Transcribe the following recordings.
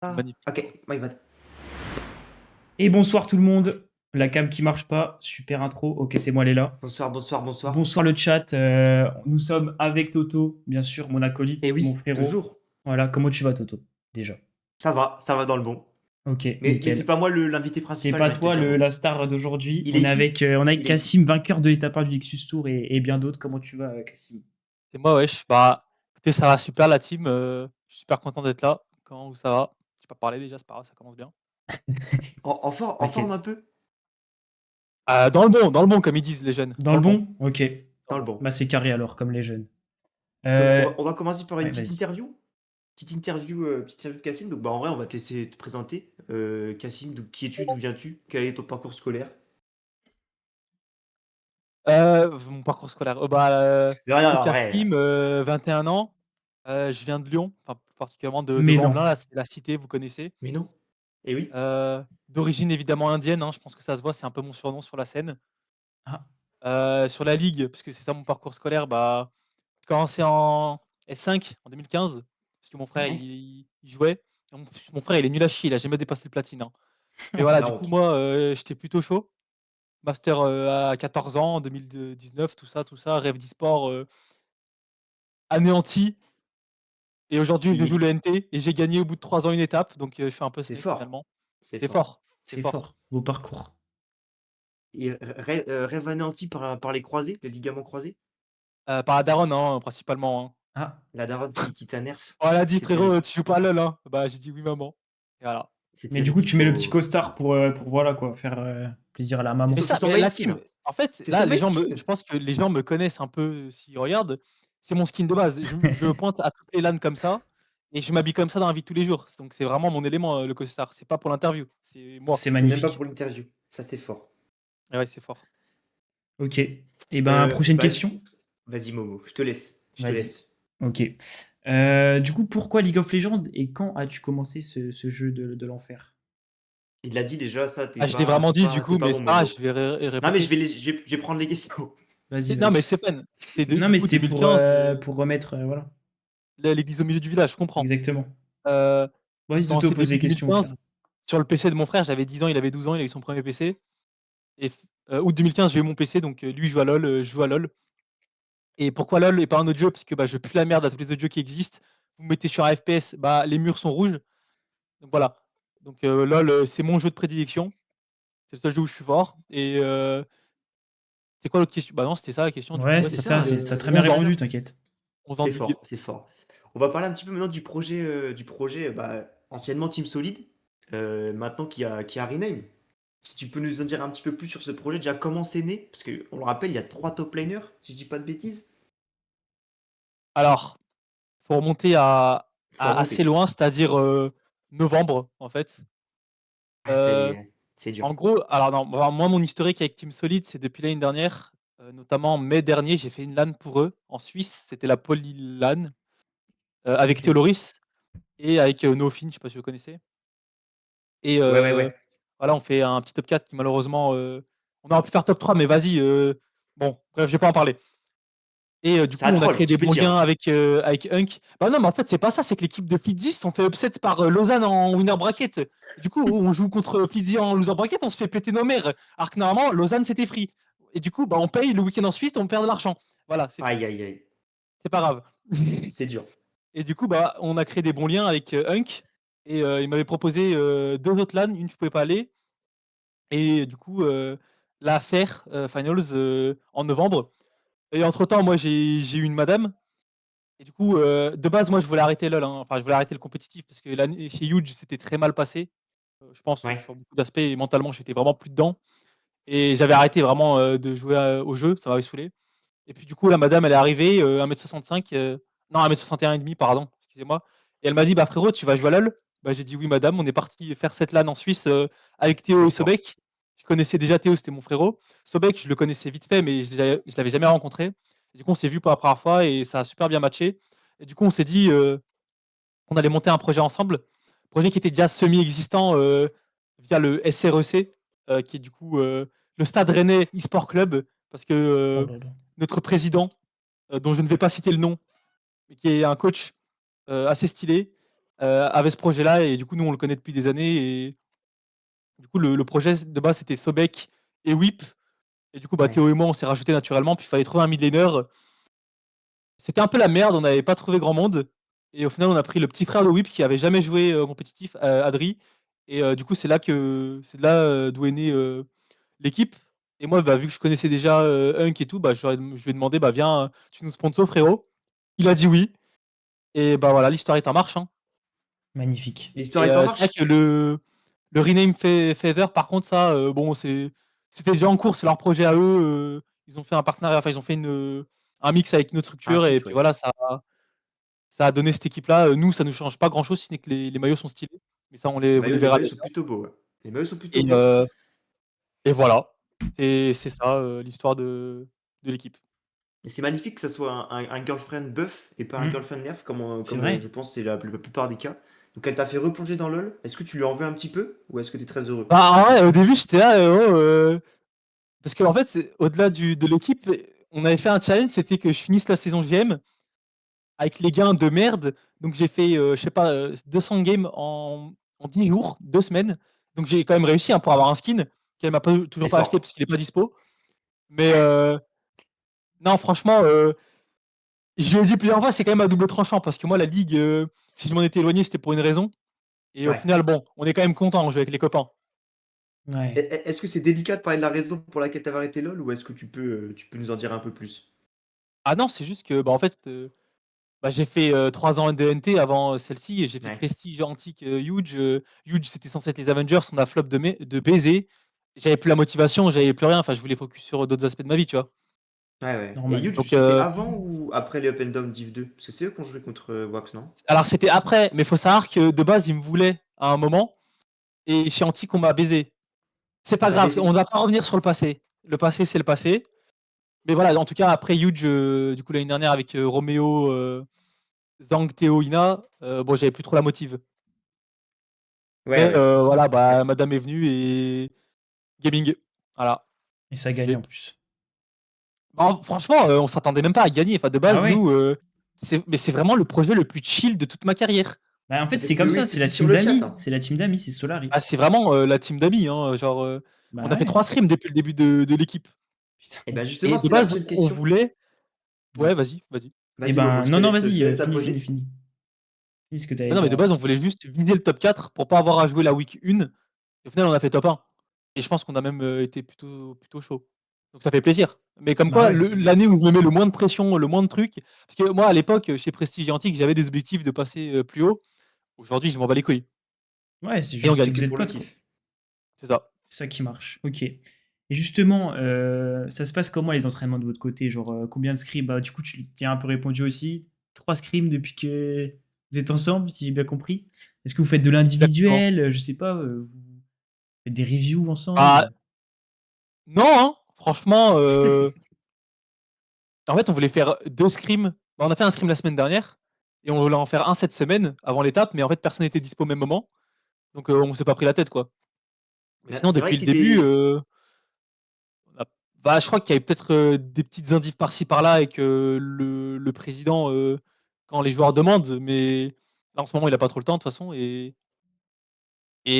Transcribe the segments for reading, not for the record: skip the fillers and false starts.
Ah, Magnifique. ok, my bad. Et bonsoir tout le monde. La cam qui marche pas, super intro. Ok, c'est moi, elle est là. Bonsoir, bonsoir, bonsoir. Bonsoir le chat. Nous sommes avec Toto, bien sûr, mon Eh acolyte, mon oui, frérot. toujours. Voilà, comment tu vas, Toto? Déjà. Ça va dans le bon. Ok, Mais c'est nickel. pas moi l'invité C'est principal, j'ai pas envie de te toi dire, Momo. la star d'aujourd'hui. Il est ici. On est avec Il est ici. Cassim, vainqueur de l'étape 1 du Lexus Tour et bien d'autres. Comment tu vas, Cassim? C'est moi, wesh. Bah, écoutez, ça va super la team. Je suis super content d'être là. Comment ça va? Je pas parlé déjà, c'est pas grave, ça commence bien. En forme un T'inquiète. peu? Dans le bon, comme ils disent les jeunes. Dans Dans le le bon. bon? Ok. Dans Dans le le bon. bon. Bah, c'est carré alors, comme les jeunes. Donc Euh, on va commencer par une ouais, petite vas-y. interview. Petite interview de Cassim. Donc bah en vrai, on va te laisser te présenter. Cassim, qui es-tu? D'où viens-tu? Quel est ton parcours scolaire? Mon parcours scolaire. Non, non, Du coup, non, ouais. Cassim, 21 ans. Je viens de Lyon, enfin, plus particulièrement de Mais non. Vanvelin, la cité, vous connaissez. Mais non. Eh oui. D'origine évidemment indienne, hein, je pense que ça se voit, c'est un peu mon surnom sur la scène. Ah, Sur la ligue, parce que c'est ça mon parcours scolaire, bah, j'ai commencé en S5 en 2015, parce que mon frère Ouais. il jouait. Mon frère il est nul à chier, il a jamais dépassé le platine, hein. Mais voilà, La du coup honte. moi, j'étais plutôt chaud. Master, à 14 ans, en 2019, tout ça, rêve d'e-sport, anéanti et aujourd'hui je joue Il- le NT et j'ai gagné au bout de 3 ans une étape, donc je suis un peu C'est snake fort. finalement. C'est C'est fort. fort, c'est c'est fort. fort. Beau parcours. Et rêve anéanti par les croisés, les ligaments croisés? Par la daronne, hein, principalement, hein. Ah, La daronne qui t'énerve? Oh, elle a dit: C'est «Frérot, terrible. tu joues pas à LOL, hein?» Bah, j'ai dit: «Oui maman» et voilà. C'est mais du coup, terrible. tu mets le petit costard pour voilà quoi, faire plaisir à la C'est maman. son, c'est Ça, son mais main la skin. team, en fait, C'est son là, main je skin. pense que les gens me connaissent un peu s'ils regardent. C'est mon skin de base. Je pointe à toutes les LAN comme ça et je m'habille comme ça dans la vie de tous les jours. Donc c'est vraiment mon élément, le costard. C'est pas pour l'interview, c'est moi. C'est C'est même pas magnifique. pour l'interview. Ça, c'est fort. Et ouais, c'est fort. Ok. Et ben, prochaine Bah, question. vas-y, Momo, je te laisse. Je te Vas-y. laisse. Ok. Du coup, pourquoi League of Legends et quand as-tu commencé ce jeu de l'enfer? Il l'a dit déjà, ça, Ah, je l'ai vraiment dit du t'es coup, pas mais bon, c'est pas grave, Momo. je vais Non, mais répéter. je vais prendre les questions. Vas-y, Non, mais vas-y. c'est fun. C'était Non, du mais coup c'était 2015, pour remettre. Voilà. l'église au milieu du village, je comprends. Exactement. Heu, j'ai Vas-y, Toto, commencé pose début des questions au pire. 2015 sur le PC de mon frère. J'avais 10 ans, il avait 12 ans, il a eu son premier PC. Et août 2015, j'ai eu mon PC, donc lui il joue à LOL, je joue à LOL. Et pourquoi LOL et pas un autre jeu? Parce que, bah, je pue la merde à tous les autres jeux qui existent. Vous me mettez sur un FPS, bah, les murs sont rouges. Donc voilà. Donc LOL, c'est mon jeu de prédilection. C'est le seul jeu où je suis fort. Et c'est quoi l'autre question? Bah non, c'était ça la question. Du coup, Ouais, ouais, C'est c'est ça ça. ça, fait, T'as très bien 11 ans. répondu, t'inquiète. 11 ans c'est de ligue. fort, c'est fort. On va parler un petit peu maintenant du projet bah, anciennement Team Solid, maintenant qui a rename. Si tu peux nous en dire un petit peu plus sur ce projet, déjà comment c'est né, parce qu'on le rappelle, il y a 3 top laners, si je dis pas de bêtises. Alors, faut remonter Faut à assez remonter. loin, c'est-à-dire novembre, en fait. Ah, Euh, c'est dur. En gros, alors non, moi, mon historique avec Team Solid, c'est depuis l'année dernière, notamment en mai dernier, j'ai fait une LAN pour eux en Suisse. C'était la Poly LAN avec Ok. Théoloris et avec Nofin, je sais pas si vous connaissez. Et Ouais, ouais, ouais. voilà, on fait un petit top 4 qui malheureusement, on aurait pu faire top 3, mais vas-y, bon, bref, je vais pas en parler. Et du C'est coup, un on a troll, créé des tu peux bons dire, liens hein. avec Hunk. Bah non, mais en fait, c'est pas ça, c'est que l'équipe de Fleetzy se sont fait upset par Lausanne en winner bracket. Du coup, on joue contre Fleetzy en loser bracket, on se fait péter nos mères. Alors que normalement, Lausanne, c'était free. Et du coup, bah, on paye le week-end en Suisse, on perd de l'argent. Voilà, c'est tout. Aïe, aïe, aïe. C'est pas grave. C'est dur. Et du coup, bah, on a créé des bons liens avec Hunk. Et il m'avait proposé deux autres LAN, une je pouvais pas aller. Et du coup, l'affaire Finals en novembre. Et entre-temps, moi, j'ai eu une madame. Et du coup, de base, moi, je voulais arrêter LoL, hein. Enfin, je voulais arrêter le compétitif parce que l'année chez Huge, c'était très mal passé. Je pense Ouais. sur beaucoup d'aspects et mentalement, j'étais vraiment plus dedans. Et j'avais arrêté vraiment de jouer au jeu, ça m'avait saoulé. Et puis du coup, la madame, elle est arrivée, 1,65 m, non, 1,61 m et demi, pardon, excusez-moi. Et elle m'a dit: «Bah frérot, tu vas jouer à LoL?» Bah, j'ai dit: «Oui madame». On est parti faire cette LAN en Suisse, avec Théo C'est et fort. Sobek. Je connaissais déjà Théo, c'était mon frérot. Sobek, je le connaissais vite fait, mais je l'avais jamais rencontré. Et du coup, on s'est vu pour la première fois et ça a super bien matché. Et du coup, on s'est dit, qu'on allait monter un projet ensemble. Projet qui était déjà semi-existant, via le SREC, qui est du coup, le Stade Rennais e-sport club. Parce que, Oh là là. notre président, dont je ne vais pas citer le nom, mais qui est un coach assez stylé, avait ce projet-là et du coup, nous, on le connaît depuis des années et du coup, le projet de base, c'était Sobek et Whip et du coup, Ouais. Théo et moi, on s'est rajoutés naturellement, puis il fallait trouver un mid laner. C'était un peu la merde, on n'avait pas trouvé grand monde et au final, on a pris le petit frère de Whip qui avait jamais joué, compétitif, Adri et du coup, c'est de là, d'où est née, l'équipe et moi, bah, vu que je connaissais déjà, Hunk et tout, bah, je lui ai demandé: «Bah, viens, tu nous sponsors frérot». Il a dit: «Oui» et bah, voilà, l'histoire est en marche, hein Magnifique. L'histoire et est en c'est vrai marche. que le rename Feather, par contre, ça, bon, c'était déjà en cours, c'est leur projet à eux, ils ont fait un partenariat, enfin, ils ont fait un mix avec une autre Un structure et fit, puis ouais. voilà, ça a donné cette équipe-là. Nous, ça nous change pas grand-chose, si ce n'est que les maillots sont stylés, mais ça, vous les Les verrez maillots avec sont le temps plutôt beaux, ouais. Les maillots sont plutôt et beaux. voilà. C'est ça, l'histoire de l'équipe. Et c'est magnifique que ça soit un girlfriend buff et pas un Mm. girlfriend nerf, C'est je vrai. pense que c'est la plupart des cas. Donc elle t'a fait replonger dans LoL. Est-ce que tu lui en veux un petit peu ou est-ce que tu es très heureux Bah, de ce ouais, au coup? début, j'étais là, parce qu'en fait, au-delà de l'équipe, on avait fait un challenge, c'était que je finisse la saison GM avec les gains de merde. Donc j'ai fait, je sais pas, 200 games en 10 jours, 2 semaines. Donc j'ai quand même réussi, hein, pour avoir un skin qu'elle m'a toujours C'est pas acheté fort. parce qu'il est pas dispo. Mais non, franchement, je lui ai dit plusieurs fois, c'est quand même à double tranchant parce que moi, la ligue, si je m'en étais éloigné, c'était pour une raison. Et au Ouais. final, bon, on est quand même content, on joue avec les copains. Ouais. Est-ce que c'est délicat de parler de la raison pour laquelle tu avais arrêté LoL ou est-ce que tu peux nous en dire un peu plus? Ah non, c'est juste que, bah, en fait, bah, j'ai fait 3 ans de NT avant celle-ci et j'ai fait Ouais. Prestige, Antique, Huge. Huge, c'était censé être les Avengers, on a flop de baiser. J'avais plus la motivation, j'avais plus rien. Enfin, je voulais focus sur d'autres aspects de ma vie, tu vois. Ouais, ouais. Et Normal. Huge, Donc, c'était avant ou après les Up and Down Div 2? Parce que c'est eux qui ont joué contre Wax, non? alors c'était après, mais faut savoir que de base, ils me voulaient à un moment et chez Antique, on m'a baisé. C'est On pas t'a grave, on baisé? va pas revenir sur le passé. Le passé, c'est le passé. Mais voilà, en tout cas, après Huge, du coup, l'année dernière, avec Roméo, Zhang, Théo, Ina, bon, j'avais plus trop la motive. Ouais, Mais ouais. voilà, C'est vrai bah, madame est venue et gaming. Voilà, Et ça a gagné en GG. plus. Bah, franchement, on s'attendait même pas à gagner. Enfin, de Ah base, ouais. nous, c'est vraiment le projet le plus chill de toute ma carrière. Bah, en fait, c'est Parce que comme oui, ça, tu c'est la dis sur team le chat, d'amis. hein. C'est la team d'amis, c'est Solari. Ah, c'est vraiment la team d'amis, hein, genre, on Bah a fait ouais. 3 scrims depuis le début de l'équipe. Putain. Et ben Et justement, de c'était la base, prochaine on question. voulait. Ouais. Ouais, vas-y, vas-y. Eh Vas-y Momo, ben, non, non, je te vas-y, laisse la finis, poser. finis, finis. Finis ce que tu Ah allais non, mais dire de avant. base, on voulait juste viser le top 4 pour pas avoir à jouer la week 1. Et au final, on a fait top 1. Et je pense qu'on a même été plutôt chaud. Donc ça fait plaisir. Mais comme Bah quoi, ouais. l'année où je me mets le moins de pression, le moins de trucs. Parce que moi, à l'époque, chez Prestige et Antique, j'avais des objectifs de passer plus haut. Aujourd'hui, je m'en bats les couilles. Ouais, c'est Et on juste que gagne. vous Que êtes pour le potes, quoi. kiff. C'est ça. C'est ça qui marche. Ok. Et justement, ça se passe comment les entraînements de votre côté? Genre, combien de scrims? Bah, du coup, tu as un peu répondu aussi. 3 scrims depuis que vous êtes ensemble, si j'ai bien compris. Est-ce que vous faites de Exactement. l'individuel? Je sais pas, vous faites des reviews Bah, ensemble? non, hein. Franchement, en fait, on voulait faire 2 scrims. Bah, on a fait un scrim la semaine dernière. Et on voulait en faire un cette semaine, avant l'étape. Mais en fait, personne n'était dispo au même moment. Donc, on s'est pas pris la tête, quoi. Mais Mais sinon, c'est vrai depuis que le début, c'était. on a- bah, je crois qu'il y avait peut-être des petites indifs par-ci par-là avec le président quand les joueurs demandent. Mais là, en ce moment, il a pas trop le temps, de toute façon. Et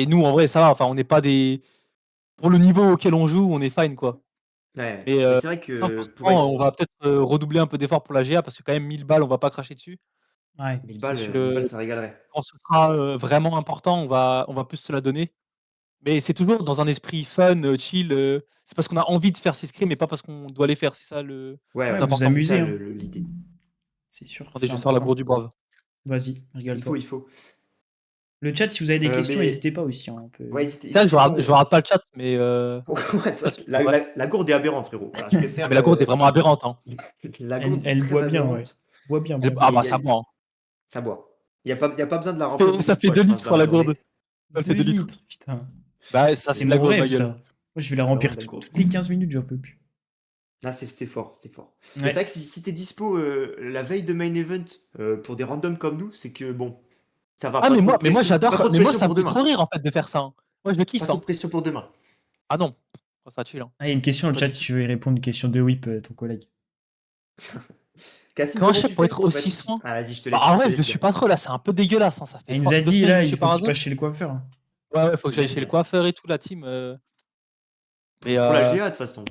nous, en vrai, ça va. Enfin, on n'est pas des. Pour le niveau auquel on joue, on est fine, quoi. Ouais, ouais. Mais Mais c'est vrai non, que pour forcément, être on va peut-être redoubler un peu d'efforts pour la GA parce que quand même 1000 balles, on va pas cracher dessus. Ouais, 1000 c'est balles, sûr. 1000 Euh, balles, ça régalerait. Quand ce sera vraiment important, on va plus se la donner. Mais c'est toujours dans un esprit fun, chill. C'est parce qu'on a envie de faire ces scrims et pas parce qu'on doit les faire. C'est ça le Ouais, Ouais, plus ouais. vous important. C'est ça amusez, hein. l'idée. C'est sûr, Attendez, c'est je sors la important. gourde du brave. Vas-y, Il faut, régale-toi. il faut. Le chat, si vous avez des questions, Mais n'hésitez pas aussi, hein, on ouais, peut. C'est vrai que n'hésitez pas. je regarde pas le chat, mais Ouais, ça, en vrai. la gourde est aberrante, frérot. Voilà, je Ah, préfère. mais la gourde est vraiment aberrante, hein. La Elle, gourde est elle très boit bien, ouais. aberrante. Boit bien, boit Ah bien. Et bah ça boit, hein. ça boit. Y a pas besoin de la Ça remplir fait, beaucoup ça de fait fois, 2 je pense, dans litres la la gourde. journée. Elle 2 fait 2 litres. litres, putain. Bah ça C'est c'est de la mon gourde, rêve, ma ça. gueule. Moi, je vais la C'est vraiment remplir de la gourde. toutes les 15 minutes, j'en peux plus. Là, c'est fort, c'est fort. Mais c'est vrai Ouais. que si t'es dispo la veille de main event pour des randoms comme nous, c'est que bon, ça va, Ah mais moi pas j'adore, trop de mais moi pression ça pour me fait trop demain. rire en fait de faire ça, hein. Moi je le Pas kiffe, trop de hein. pression pour demain. Ah non, oh, ça chill, hein. Ah, il y a une question dans le Pas chat du si tout. tu veux y répondre, une question de Whip, ton collègue. Cassim, Comment je comment sais tu pour fais? être aussi Vas-y. soin? Ah, vas-y, je te Bah, laisse, en je te vrai, je le laisse suis dire. pas trop là, c'est un peu dégueulasse, hein. Ça fait Il nous a 2 dit, semaines que là, je il suis faut pas que tu rasé. passes chez le coiffeur, hein. Ouais, faut que j'aille chez le Vas-y. coiffeur et tout, la team. Mais Pour la GA, de toute façon.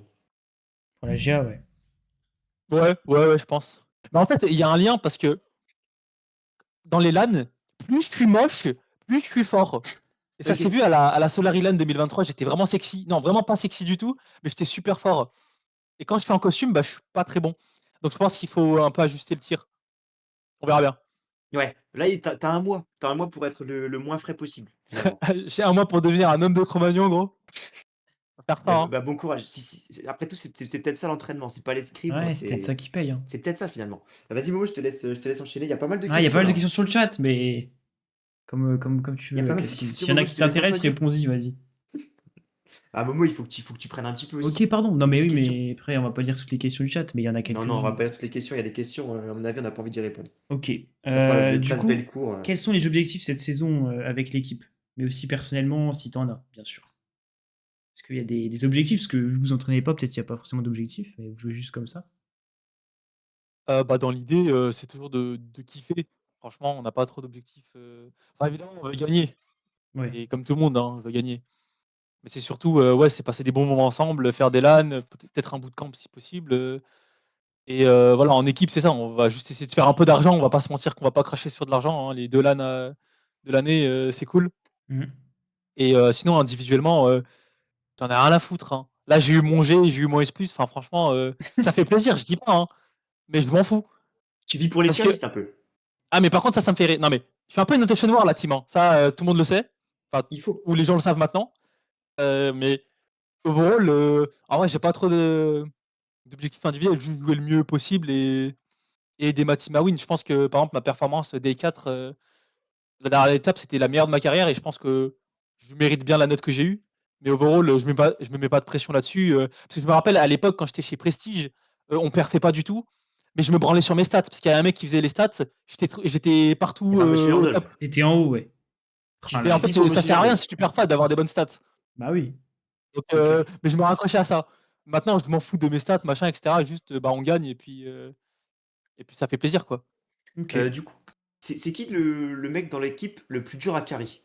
Pour la GA, ouais. ouais, je pense. Mais en fait, il y a un lien parce que dans les LAN, plus je suis moche, plus je suis fort. Et ça Ok. s'est vu à la Solary LAN 2023, j'étais vraiment sexy. Non, vraiment pas sexy du tout, mais j'étais super fort. Et quand je fais en costume, bah, je suis pas très bon. Donc je pense qu'il faut un peu ajuster le tir. On verra bien. Ouais. Là, t'as un mois. T'as un mois pour être le moins frais possible, finalement. J'ai un mois pour devenir un homme de Cro-Magnon, gros. On va faire ça, hein. Bah, bon courage. Après tout, c'est peut-être ça l'entraînement. C'est pas l'escrime, moi, Ouais, c'est peut-être ça qui paye, hein. c'est peut-être ça, finalement. Bah, vas-y, Momo, je te laisse enchaîner. Il y a pas mal de Ah, il y a pas questions, mal de là. questions sur le chat, mais comme tu Il y a veux, pas mal de Cassim. questions, S'il y en a Momo, qui je te laisse un peu t'intéressent, dire. réponds-y, vas-y. Ah, Momo, il faut que tu prennes un petit peu aussi. Ok, pardon. Non, Une mais petite oui, question. mais après, on va pas lire toutes les questions du chat, mais il y en a Non, on va quelques-unes. pas lire toutes les questions. Il y a des questions, à mon avis, on n'a pas envie d'y répondre. Ok. Ça parle de Du classe coup, Bellecour. quels sont les objectifs cette saison avec l'équipe? Mais aussi personnellement, si t'en as, bien sûr. Est-ce qu'il y a des objectifs? Parce que vu que vous entraînez pas, peut-être qu'il n'y a pas forcément d'objectifs, mais vous jouez juste comme ça. Bah, dans l'idée, c'est toujours de kiffer. Franchement, on n'a pas trop d'objectifs. Enfin, évidemment, on veut gagner. Ouais. Et comme tout le monde, hein, on veut gagner. Mais c'est surtout, ouais, c'est passer des bons moments ensemble, faire des LAN, peut-être un bootcamp si possible. Et voilà, en équipe, c'est ça. On va juste essayer de faire un peu d'argent. On va pas se mentir qu'on va pas cracher sur de l'argent, hein. Les 2 LAN de l'année, c'est cool. Mhm. Et sinon, individuellement, t'en as rien à foutre, hein. Là, j'ai eu mon G, j'ai eu mon S+. Enfin, franchement, ça fait plaisir, je dis pas, hein, mais je m'en fous. Tu vis pour les Parce tiers que listes un peu. ah, mais par contre, ça me fait rire. Non, mais je suis un peu une notation noire, la team, hein. Ça, tout le monde le sait. Enfin, Il faut. ou les gens le savent maintenant. Mais overall, en vrai, j'ai pas trop d'objectifs individuels. Juste jouer le mieux possible et aider ma team à win. Je pense que, par exemple, ma performance Day 4, la dernière étape, c'était la meilleure de ma carrière et je pense que je mérite bien la note que j'ai eue. Mais overall, je me mets pas de pression là-dessus. Parce que je me rappelle à l'époque, quand j'étais chez Prestige, on perfait pas du tout. Mais je me branlais sur mes stats parce qu'il y a un mec qui faisait les stats. J'étais Eh partout ben, Monsieur au Hurdle, top. T'étais en haut, ouais. tu, Ah Et là en tu là. vis fait, pour ça Monsieur sert à rien Hurdle. si tu perds pas d'avoir des bonnes stats. Bah oui. Donc, C'est clair. mais je me raccrochais à ça. Maintenant, je m'en fous de mes stats, machin, etc. Juste, bah, on gagne et puis ça fait plaisir, quoi. Ok. Du coup, c'est qui le mec dans l'équipe le plus dur à carry?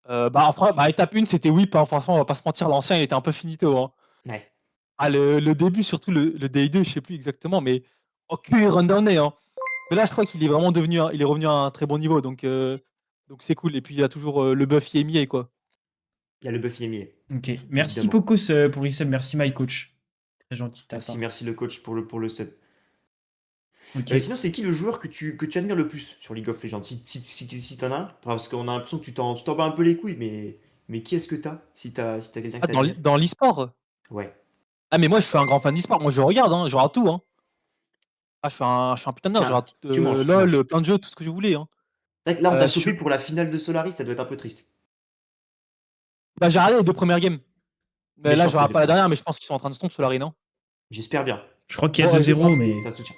Bah, après, bah, étape 1, c'était Whip, hein. Franchement, on va pas se mentir, l'ancien, il était un peu finito, hein. Ouais. Ah, le début, surtout le Day 2, je sais plus exactement, mais aucun rundown, hein. Mais là, je crois qu'il est vraiment il est revenu à un très bon niveau, donc c'est cool. Et puis, il y a toujours le buff Yemier, quoi. Il y a le Buffy Emier, Ok. Merci évidemment. Pocos pour Issem. Merci My Coach. Très gentil de ta Merci, part. merci le coach pour le sub. Ok. Sinon, c'est qui le joueur que tu admires le plus sur League of Legends? Si t'en as un, parce qu'on a l'impression que tu t'en bats un peu les couilles, mais qui est-ce que t'as? Si t'as quelqu'un que Ah, t'admires? dans l'e-sport? Ouais. Ah, mais moi, je suis un grand fan d'e-sport. Moi, je regarde, hein, je regarde tout, hein. Ah, je suis un putain de nerd, je Tiens, regarde tu manges, tu LOL, manges. plein de jeux, tout ce que vous voulez, hein. C'est vrai que là, on t'a Je suis chopé pour la finale de Solaris, ça doit être un peu triste. Bah, j'ai regardé les 2 premières games. Mais là, je Méchante les regarde deux pas la premières. dernière, mais je pense qu'ils sont en train de se tomber sur la non? J'espère bien. Je crois qu'il y a Bon, je 2-0, pense. mais Ça soutient.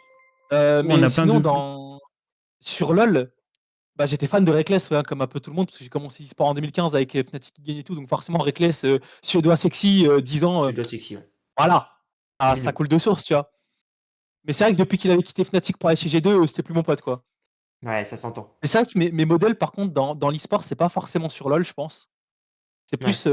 on Mais a plein sinon, de flux. sur LOL, bah, j'étais fan de Reckless, ouais, hein, comme un peu tout le monde, parce que j'ai commencé l'e-sport en 2015 avec Fnatic qui gagne et tout, donc forcément, Reckless, suédois sexy, 10 ans, Tu dois sexy, ouais. voilà. Ah, ça Mignon. coule de source, tu vois. Mais c'est vrai que depuis qu'il avait quitté Fnatic pour aller chez G2, c'était plus mon pote, quoi. Ouais, ça s'entend. Mais c'est vrai que mes modèles, par contre, dans l'e-sport, c'est pas forcément sur LOL, je pense. C'est Ouais. plus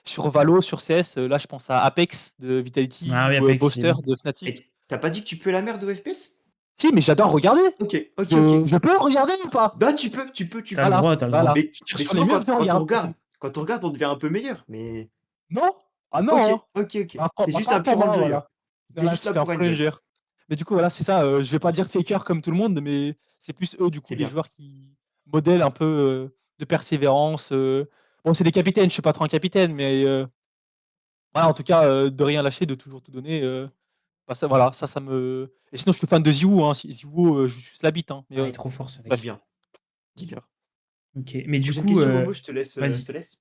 sur Valo, sur CS. Là, je pense à Apex de Vitality Ah oui, ou Apex, il est Boaster bon. de Fnatic. Et t'as pas dit que tu peux la merde de FPS? Si, mais j'adore regarder. Ok, ok, ok. Je peux regarder ou pas? Bah, tu T'as le peux. droit, Voilà, t'as le droit. voilà. Mais, Je tire mais sur les souvent, murs, je quand on regarde. regarde, on devient un peu meilleur. Mais Non? Ah ok, non, hein. ok, ok. Bah, T'es juste pas un pour pur moi, enjoyer. voilà. T'es Voilà, je juste là suis un pour free enjoy. ranger. Mais du coup, voilà, c'est ça. Je vais pas dire faker comme tout le monde, mais c'est plus eux, du coup, C'est les bien. joueurs qui modèlent un peu de persévérance. Bon, c'est des capitaines, je suis pas trop un capitaine, mais voilà, en tout cas, de rien lâcher, de toujours tout donner. Bah, ça, voilà, ça me. Et sinon, je suis fan de Ziwoo, hein. Ziwoo, je suis juste la bite, hein. Mais Ah, il est trop fort, ce Dis mec. bref, bien. Dis bien. c'est Ok. Mais du Prochaine coup, question, Momo, je te laisse. Je vas-y. te laisse.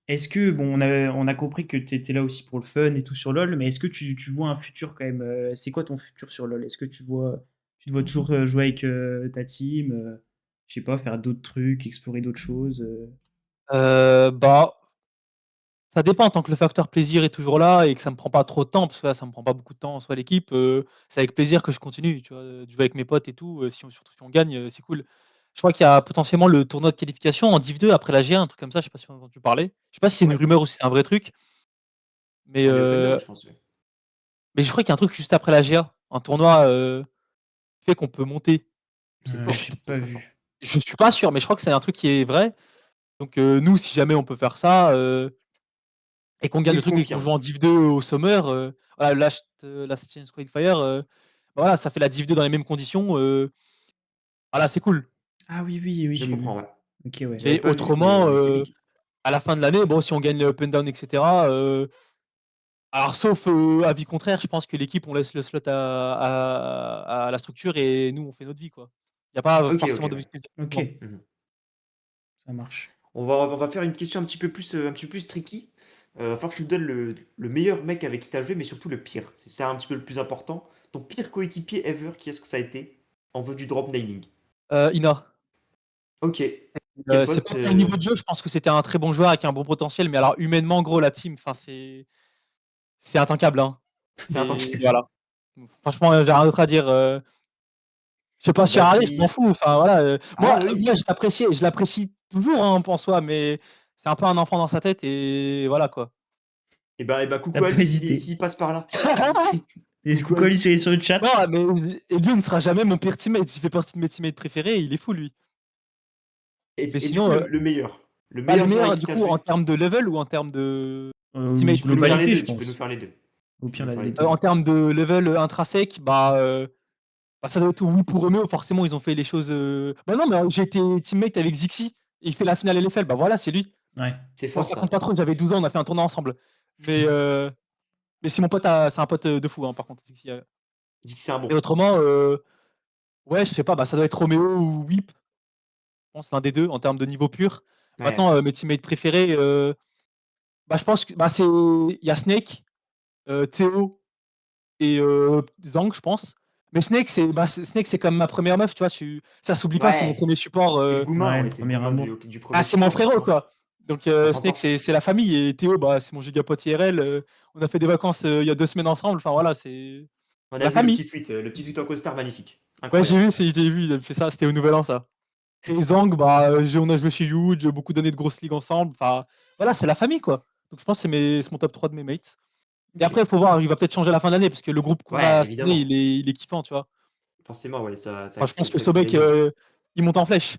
Est-ce que, bon, on a compris que tu étais là aussi pour le fun et tout sur LoL, mais est-ce que tu vois un futur quand même c'est quoi ton futur sur LoL? Est-ce que tu te vois toujours jouer avec ta team je sais pas, faire d'autres trucs, explorer d'autres choses Bah, Ça dépend, tant que le facteur plaisir est toujours là et que ça me prend pas trop de temps, parce que là, ça me prend pas beaucoup de temps en soi l'équipe, c'est avec plaisir que je continue, tu vois? De jouer avec mes potes et tout, surtout si on gagne, c'est cool. Je crois qu'il y a potentiellement le tournoi de qualification en Div 2 après la G1, un truc comme ça, je sais pas si on a entendu parler. Je sais pas si c'est une Ouais, rumeur ou si c'est un vrai truc, mais, pour les Open Dom, je pense. Ouais. je crois qu'il y a un truc juste après la GA, un tournoi, qui fait qu'on peut monter. C'est Mais fort, J'ai c'est pas très fort. vu. je suis pas sûr, mais je crois que c'est un truc qui est vrai. Donc, nous, si jamais on peut faire ça, et qu'on gagne Il le truc et qu'on confirme. joue en Div 2 au Summer, voilà, Last Chance Qualifier, voilà, ça fait la Div 2 dans les mêmes conditions, voilà, c'est cool. Ah oui, oui, oui, Je j'ai comprends, vu. ouais. Ok, ouais. J'avais Mais pas vu, autrement, mais c'est big. à la fin de l'année, bon, si on gagne les up and down, et cetera, alors sauf, avis contraire, je pense que l'équipe, on laisse le slot à la structure et nous, on fait notre vie, quoi. Il y a pas Ok, ok, forcément ouais. d'objectif de Ok, développement. Mhm. ça marche. On va faire une question un petit peu plus tricky. Va falloir que je te donne le meilleur mec avec qui tu as joué, mais surtout le pire. C'est ça un petit peu le plus important. Ton pire coéquipier ever, qui est-ce que ça a été? En vue du drop naming. Ina. Ok. Quel C'est poste pas pour le niveau de jeu, je pense que c'était un très bon joueur avec un bon potentiel, mais alors humainement, gros, la team, enfin, c'est intankable, hein. c'est un tank. Voilà. Franchement, j'ai rien d'autre à dire, je sais pas si Bah Harley, je m'en si. fous, enfin voilà, Ah oui. moi je l'apprécie toujours, hein, en soi, mais c'est un peu un enfant dans sa tête et voilà, quoi. Et bah T'as coucou à pas lui hésité. s'il passe par là. Et Coucou à coucou à lui lui. sur le chat. Non, mais et lui ne sera jamais mon pire teammate, il fait partie de mes teammates préférés, il est fou lui. Mais Et du coup, sinon, le meilleur. Le bah, le meilleur joueur avec meilleur qui du tu as coup en joué. termes de level ou en termes de Tu teammate peux nous faire les Globalité, deux. je Tu peux nous pense. faire les deux. Au Tu peux pire, nous faire les les deux. deux. en termes de level, intrinsèque, bah, ça doit être oui pour Romeo, forcément ils ont fait les choses, bah, non, mais j'ai été teammate avec Zixi et il fait la finale LFL, bah, voilà, c'est lui. Ouais. C'est Bon, fort ça compte ça. pas trop, j'avais 12 ans, on a fait un tournoi ensemble. Mais si mon pote c'est un pote, de fou, hein, par contre, Zixi, Dis que c'est un et bon. autrement, ouais, je sais pas, bah, ça doit être Roméo ou Whip, je pense l'un des 2 en termes de niveau pur. Ouais. Maintenant, mes teammates préférés, bah, je pense que, bah, il y a Snake, Théo et Zhang, je pense. Mais Snake, Snake, c'est comme ma première meuf, tu vois? Ça s'oublie pas, c'est mon Ouais. premier support, C'est le Goumin, Ouais, ouais. le C'est le premier Goumin amour. du premier c'est mon support, frérot, forcément. quoi. Donc Ça Snake, s'entend. c'est la famille et Théo, bah, c'est mon gigapote IRL, on a fait des vacances, il y a 2 semaines ensemble, enfin voilà, c'est On a la vu famille. le petit tweet en costard magnifique. Ouais, j'ai Incroyable. vu, j'ai vu, il avait fait ça, c'était au Nouvel An, ça. Et Zhang, bah, on a joué chez Huge, beaucoup d'années de grosses ligues ensemble. Enfin, voilà, c'est la famille, quoi. Donc je pense que c'est mon top 3 de mes mates. Et Ok. après, il faut voir, il va peut-être changer à la fin de l'année, parce que le groupe qu'on Ouais, a cette année, évidemment. il est kiffant, tu vois. Forcément, ouais. Ça, Enfin, ça, je pense que ça crée de la Sobek, vie. il monte en flèche.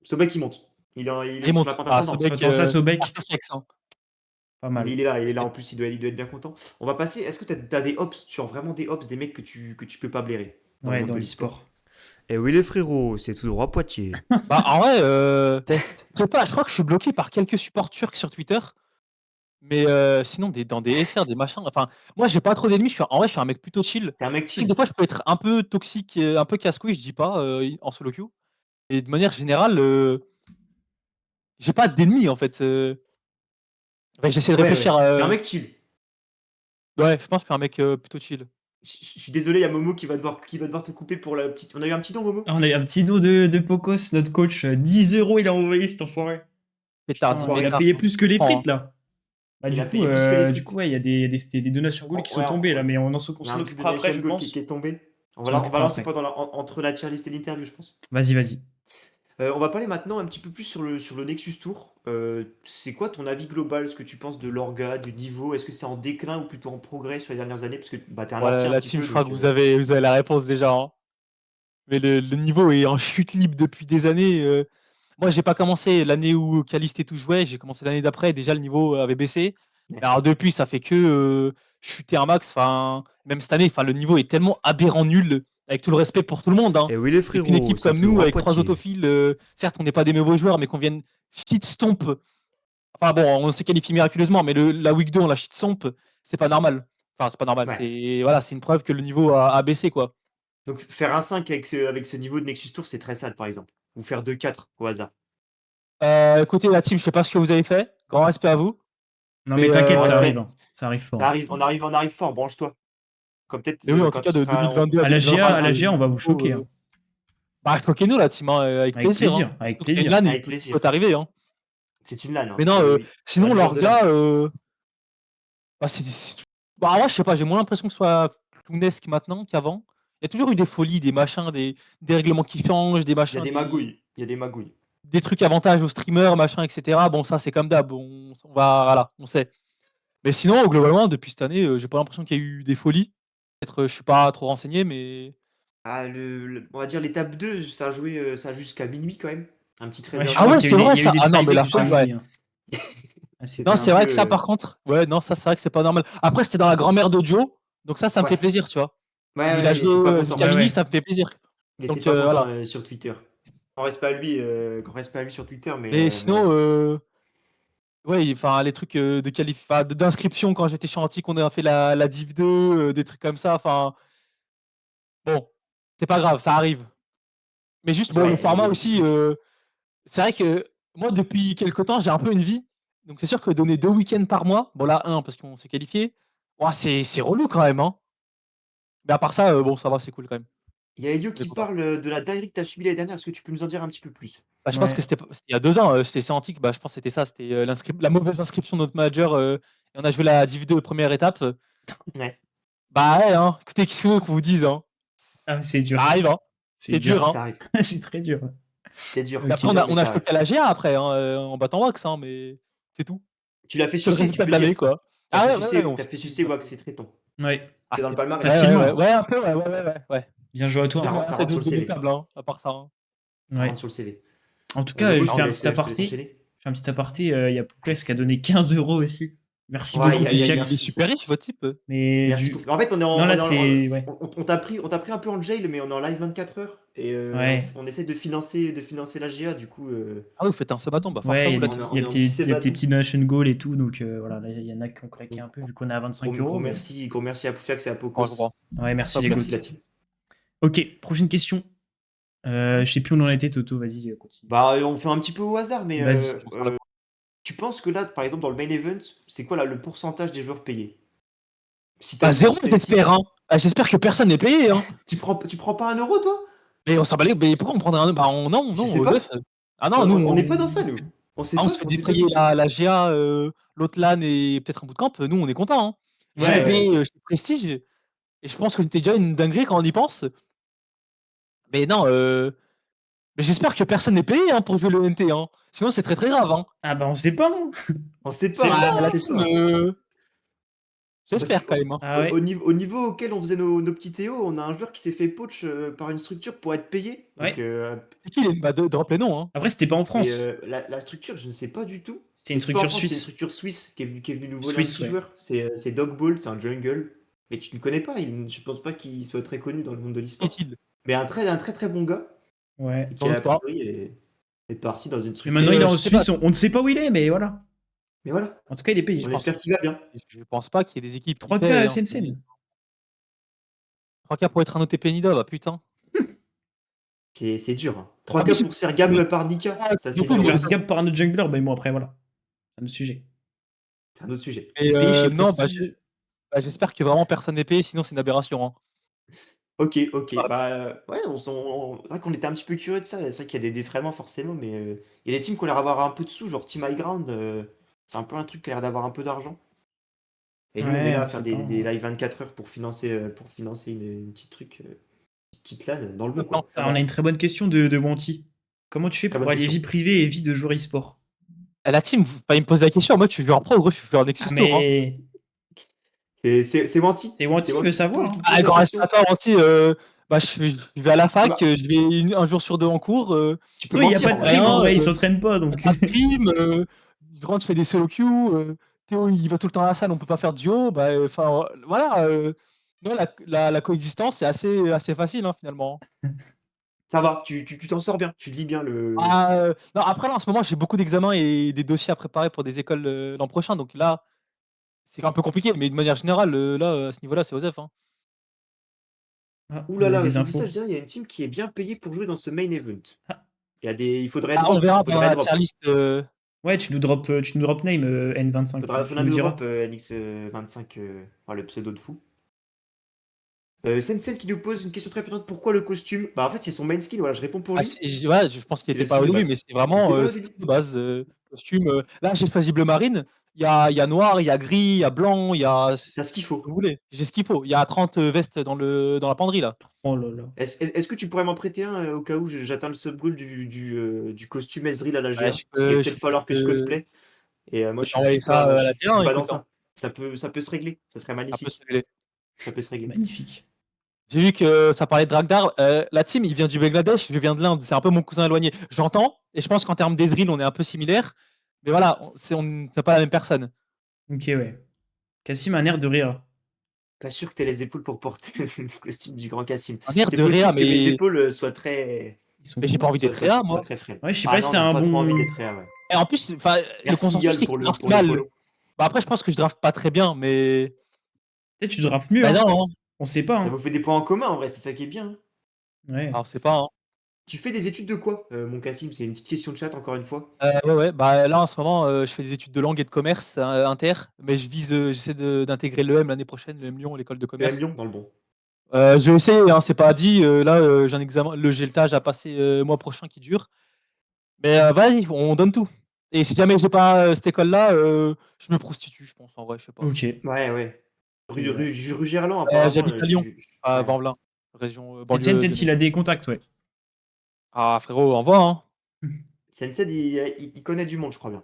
Sobek qui monte. Il Il est sur la monte. pente Ah, ascendante. Sobek, Quand ça, Sobek, c'est sexe, hein. pas Il, mal. il est là, il est là C'est- en plus, il doit être bien content. On va passer. Est-ce que tu as des hops, genre vraiment des hops, des mecs que tu peux pas blairer dans le Ouais, monde dans de l'e-sport. l'e-sport? Eh oui, les frérots, c'est tout droit Poitiers. Bah, en vrai, Test. je sais pas, je crois que je suis bloqué par quelques supports turcs sur Twitter. Mais sinon, dans des FR, des machins. Enfin, moi, j'ai pas trop d'ennemis. En vrai, je suis un mec plutôt chill. T'es un mec Je sais que des chill. fois, je peux être un peu toxique, un peu casse-couille, je dis pas, en solo queue. Et de manière générale, j'ai pas d'ennemis en fait. Ouais, j'essaie de Ouais, ouais. réfléchir. T'es un mec chill. Ouais, je pense que je suis un mec plutôt chill. Je suis désolé, il y a Momo qui va devoir te couper pour la petite. On a eu un petit don, Momo? Ah, on a eu un petit dos de Pocos, notre coach. 10 € il a envoyé, cet enfoiré. Pétard, Putain, il a pétard. payé plus que les Prends, frites, là. Bah, Il du a coup, payé plus que les du frites. coup, ouais, il y a des donations gold qui sont Ouais, tombées, là, mais on il y a s'en un petit occupera après, donation je goal pense. qui est tombé. On S'en va occupera lancer après. entre la tier list et l'interview, je pense. Vas-y, vas-y. On va parler maintenant un petit peu plus sur le Nexus Tour. C'est quoi ton avis global, ce que tu penses de l'orga, du niveau? Est-ce que c'est en déclin ou plutôt en progrès sur les dernières années? Parce que bah, t'es un Ouais, ancien un la petit team, peu, je crois donc que vous avez la réponse déjà, hein. Mais le niveau est en chute libre depuis des années. Moi, j'ai pas commencé l'année où Caliste et tout jouait, j'ai commencé l'année d'après, déjà le niveau avait baissé. ouais. Alors depuis, ça fait que chuter un max. Enfin, même cette année, enfin, le niveau est tellement aberrant nul, avec tout le respect pour tout le monde, hein. Et oui, les Et qu'une frérots, équipe c'est comme tout nous, droit avec 3 Poitiers. autophiles, certes, on n'est pas des mauvais joueurs, mais qu'on vienne shit stomp. Enfin bon, on s'est qualifié miraculeusement, mais la week 2, on la shit stomp, c'est pas normal. Enfin, c'est pas normal. Ouais. C'est une preuve que le niveau a baissé, quoi. Donc faire un 5 avec ce niveau de Nexus Tour, c'est très sale, par exemple. Ou faire 2-4 au hasard. Écoutez, la team, je sais pas ce que vous avez fait. Grand respect à vous. Non, Mais, mais t'inquiète, Grand ça respect. arrive. Hein. Ça arrive fort. On arrive fort, branche-toi. Comme peut-être Mais oui, en tout quand cas, tu de seras. 2022 à À la GA, 2026, on va vous choquer. Hein. bah, choquez-nous, la team, hein, avec Avec plaisir. Hein. plaisir, avec Surtout que plaisir. England, Avec peut plaisir. arriver. Hein. C'est une LAN, hein. Mais non, Oui, oui. sinon, Un joueur leurs de LAN. gars, bah, bah, ouais, je sais pas, j'ai moins l'impression que ce soit clownesque maintenant qu'avant. Il y a toujours eu des folies, des machins, des règlements qui changent, des Il y a machins, des magouilles. Il y a des magouilles. des trucs avantages aux streamers, machin, etc. Bon, ça, c'est comme d'hab. On va, voilà, on sait. Mais sinon, globalement, depuis cette année, j'ai pas l'impression qu'il y a eu des folies. Peut-être, je suis pas trop renseigné, mais Ah, on va dire l'étape 2, ça a joué jusqu'à minuit quand même. Un petit Ouais, je trésor ah crois ouais, d'or. qu'il c'est vrai y a eu ça. des Ah non, mais tiebreaks la jusqu'à folie, ouais. minuit. Hein. Ah, C'était Non, un c'est vrai peu. que ça, par contre, ouais, non, ça, c'est vrai que c'est pas normal. Après, c'était dans la grand-mère de Joe, donc ça me Ouais. fait plaisir, tu vois. Ouais, Il a ouais, il joué était pas jusqu'à content. Ouais, minuit, ouais. ça me fait plaisir. Il était Donc pas content voilà. sur Twitter. Grand respect à lui sur Twitter, Mais mais ouais. sinon, ouais, enfin, les trucs de d'inscription quand j'étais chez Antique, on a fait la Div 2, des trucs comme ça. Enfin, bon, c'est pas grave, ça arrive. Mais juste, bon, le Ouais, il y format a des petits aussi, trucs. c'est vrai que moi, depuis quelque temps, j'ai un peu une vie. Donc c'est sûr que donner 2 week-ends par mois, bon là, un parce qu'on s'est qualifié, ouah, c'est relou quand même, hein. Mais à part ça, bon, ça va, c'est cool quand même. Il y a Elio On est qui content. parle de la dinguerie que tu as subie l'année dernière. Est-ce que tu peux nous en dire un petit peu plus? Bah, je pense que Ouais. c'était il y a 2 ans, c'était Antique, bah, je pense que c'était ça, c'était, la mauvaise inscription de notre manager, et on a joué la Div 2 première étape. Ouais, Bah ouais, hein, écoutez, qu'est-ce que vous voulez qu'on vous dise, hein? Ah, c'est dur. Ça arrive, hein. C'est C'est dur, dur. hein. ça arrive. C'est très dur. C'est dur. Et Ok. après, C'est dur, mais on a ça choqué arrive. la GA après, hein, en battant Wax, hein, mais c'est tout. Tu l'as fait C'est le sucer, tu résultat peux de l'année, dire. quoi. T'as Ah fait ouais, ouais, ouais, sucer, on t'as s'est fait dit, sucer quoi. Wax et Tréton. Ouais. Ah, C'est dans le c'était palmarès. ouais, ouais, ouais, Facilement. ouais, un peu, ouais, ouais, ouais, ouais, ouais. Bien joué à toi. Sinon, Hein. rien Ça fait rentre sur de le CV. notable, hein, à part ça, hein. Ça Ouais. rentre sur le CV. En tout cas, Lobo, je fais un je petit te laisse aparté. enchaîner. Je fais un petit aparté. Il y a Pouplex qui a donné 15 € aussi. Merci Ouais, beaucoup, Il est Poufiax. super riche, votre type. Mais Merci du. pour. En fait, Non, là, c'est. Ouais. on t'a pris un peu en jail, mais on est en live 24 heures et Ouais. on essaie de financer la GA. Du coup, Ah, vous faites un sabaton, bah, force à Ouais, vous il y a là-dessus. on est en petit il y a tes sébaton. petits donation goals et tout. Donc voilà, là, il y en a qui ont claqué un peu vu qu'on est à 25 Gros €. mais- merci à Poufiax et à Oh, je Pocos. comprends. Ouais, merci Top, les Merci goats. la team. Ok, prochaine question. Je sais plus où on en était, Toto. Vas-y, continue. Bah, on fait un petit peu au hasard, mais Vas-y. tu penses que là, par exemple, dans le main event, c'est quoi là, le pourcentage des joueurs payés? Si Bah, t'as- 0, si j'espère, hein. Ah, j'espère que personne n'est payé, hein. tu prends pas 1 euro, toi? Mais on s'en bat les mais pourquoi on prendrait un bah, non, Je non, sais pas. Osef. Ah non, nous, On n'est pas dans ça, nous. On sait on pas, se fait on sait pas défrayer du tout. la GA, l'autre LAN et peut-être un bootcamp, nous, on est contents, hein. Ouais, J'étais ouais. payé chez Prestige et je pense que c'était déjà une dinguerie quand on y pense. Mais non, mais j'espère que personne n'est payé, hein, pour jouer le NT, hein. Sinon, c'est très, très grave, hein. Ah bah on sait pas. Hein. On sait C'est pas, vrai, on La sait team, pas. Parce j'espère quand même, hein. Ah ouais. au niveau auquel on faisait nos petits Théo, on a un joueur qui s'est fait poach par une structure pour être payé. Donc, Ouais. C'est qui les bah, drop les noms, hein. Après, c'était pas en France. la structure, je ne sais pas du tout. C'était une C'est pas en structure France, c'est une suisse. structure suisse qui est venue nous voler Suisse, un petit ouais. joueur. C'est Dogball, c'est un jungle. Mais tu ne connais pas, je pense pas qu'il soit très connu dans le monde de l'e-sport. Est-il Mais un très très bon gars. Ouais. Et qui Sans a doute pas. priori est parti dans une Mais structure. maintenant, il est en je sais Suisse. On ne sait pas où il est, mais voilà. Mais voilà, En tout cas, il est payé. on pense. espère qu'il va bien. Je pense pas qu'il y ait des équipes qui 3K paient, hein, SNCN. 3K pour être un OTP Nida, bah putain. C'est dur. Hein. 3K pour se faire gamme par Nika, ça c'est beaucoup, dur mais aussi. Gap par un autre jungler, mais bon, après, voilà. C'est un autre sujet. C'est un autre sujet. Et T'es payé chez non, bah, Prestige. j'espère que vraiment personne n'est payé, sinon c'est une aberration, hein. Ok. Voilà. Bah ouais, c'est vrai qu'on était un petit peu curieux de ça. C'est vrai qu'il y a des défraiements forcément, mais il y a des teams qui ont l'air d'avoir un peu de sous, genre Team High Ground. C'est un peu un truc qui a l'air d'avoir un peu d'argent. Et nous, on est Ouais, là à on faire sait des pas. live 24 heures pour financer une petite truc, une petite LAN dans le bon quoi. Ah, on a une très bonne question de Wanty. Comment tu fais Très pour bonne allier question. vie privée et vie de joueur e-sport? La team, il me pose la question, moi, tu veux en pro, gros, je suis en Nexus Ah, Tour, hein. mais C'est Wanty. c'est Wanty, il veut qui savoir. pose Hein. Ah, la grand question. respect à toi, Anti, bah, je vais à la fac, Bah. je vais un jour sur 2 en cours, Tu peux Oui, il n'y a mentir, pas de en prime, vrai. en rien, vrai, il s'entraîne pas. Donc. pas de prime, je rentre, je fais des solo queues, Théo, il va tout le temps à la salle, on peut pas faire de duo, bah, enfin, voilà, non, la coexistence, c'est assez facile, hein, finalement. Ça va, tu t'en sors bien, tu lis bien le. Ah, non, après, là, en ce moment, j'ai beaucoup d'examens et des dossiers à préparer pour des écoles l'an prochain. Donc là, c'est un peu compliqué. Mais de manière générale, là, à ce niveau-là, c'est Osef, hein. Ah, Ouh on là a là, des je vous dis ça, infos. je dirais, il y a une team qui est bien payée pour jouer dans ce main event. Ah. Il faudrait Ah, drop. on verra il pendant faudrait la drop. tier list. Ouais, tu nous drop name N25. Faudra tu un nous diras. Europe NX25, le pseudo de fou. Sensei qui nous pose une question très pertinente. Pourquoi le costume? Bah en fait c'est son main skin, voilà, je réponds pour Ah, lui. ouais, je pense qu'il C'est n'était le pas skin au de début, base. mais c'est Il vraiment était pas là au skin début. de base. costumes. Là, j'ai choisi bleu marine. Il y a noir, il y a gris, il y a blanc, il y a ce T'as ce qu'il que faut. vous voulez. J'ai ce qu'il faut. Il y a 30 vestes dans la penderie là. Oh là là. Est-ce que tu pourrais m'en prêter un au cas où j'atteins le sub goal du costume Ezreal à la Ouais, GA? Parce qu'il va peut-être falloir que je cosplay. Et je moi, peux t'envoyer ça à la je suis D1, pas dans écoute, hein, ça. Ça peut se régler. Ça serait ça peut se magnifique. régler. Ça peut se régler. Magnifique. J'ai vu que ça parlait de Dragdar. La team, il vient du Bangladesh, je viens de l'Inde. C'est un peu mon cousin éloigné. J'entends, et je pense qu'en termes d'Ezreal, on est un peu similaires. Mais voilà, c'est pas la même personne. Ok, ouais. Cassim a un air de rire. Pas sûr que tu aies les épaules pour porter le costume du grand Cassim. Un air C'est de Réa, possible que mes mais épaules soient très j'ai pas envie d'être Réa, soient moi. très frêles. Ouais, je sais Ah pas si non, c'est j'ai un pas trop envie bon. d'être Réa, ouais. Et en plus, enfin, le Merci consensus, Yol c'est pour qu'il le draft pour le mal. follow. Bah après, je pense que je draft pas très bien, mais. Peut-être tu drafts mieux, Bah hein. non, hein. On sait pas, Ça hein. vous fait des points en commun en vrai, c'est ça qui est bien, hein. Ouais. Alors, c'est pas, hein. Tu fais des études de quoi, mon Cassim? C'est une petite question de chat encore une fois. Ouais. Bah là, en ce moment, je fais des études de langue et de commerce inter, mais j'essaie d'intégrer l'EM l'année prochaine, l'EM Lyon, l'école de EM commerce. Lyon dans le bon. Je vais essayer, hein, c'est pas dit. Là, j'ai un examen, j'ai le stage à passer mois prochain qui dure. Mais vas-y, on donne tout. Et si jamais j'ai pas cette école-là, je me prostitue, je pense, en vrai, je sais pas. Ok. Ouais. C'est vrai. Rue Gerland apparemment, J'habite à Lyon, à ouais. Vanvelin, région Etienne, banlieue peut-être qu'il a lyonnaise. des contacts, ouais. Ah frérot, envoie, hein. Sensei, il connaît du monde, je crois bien.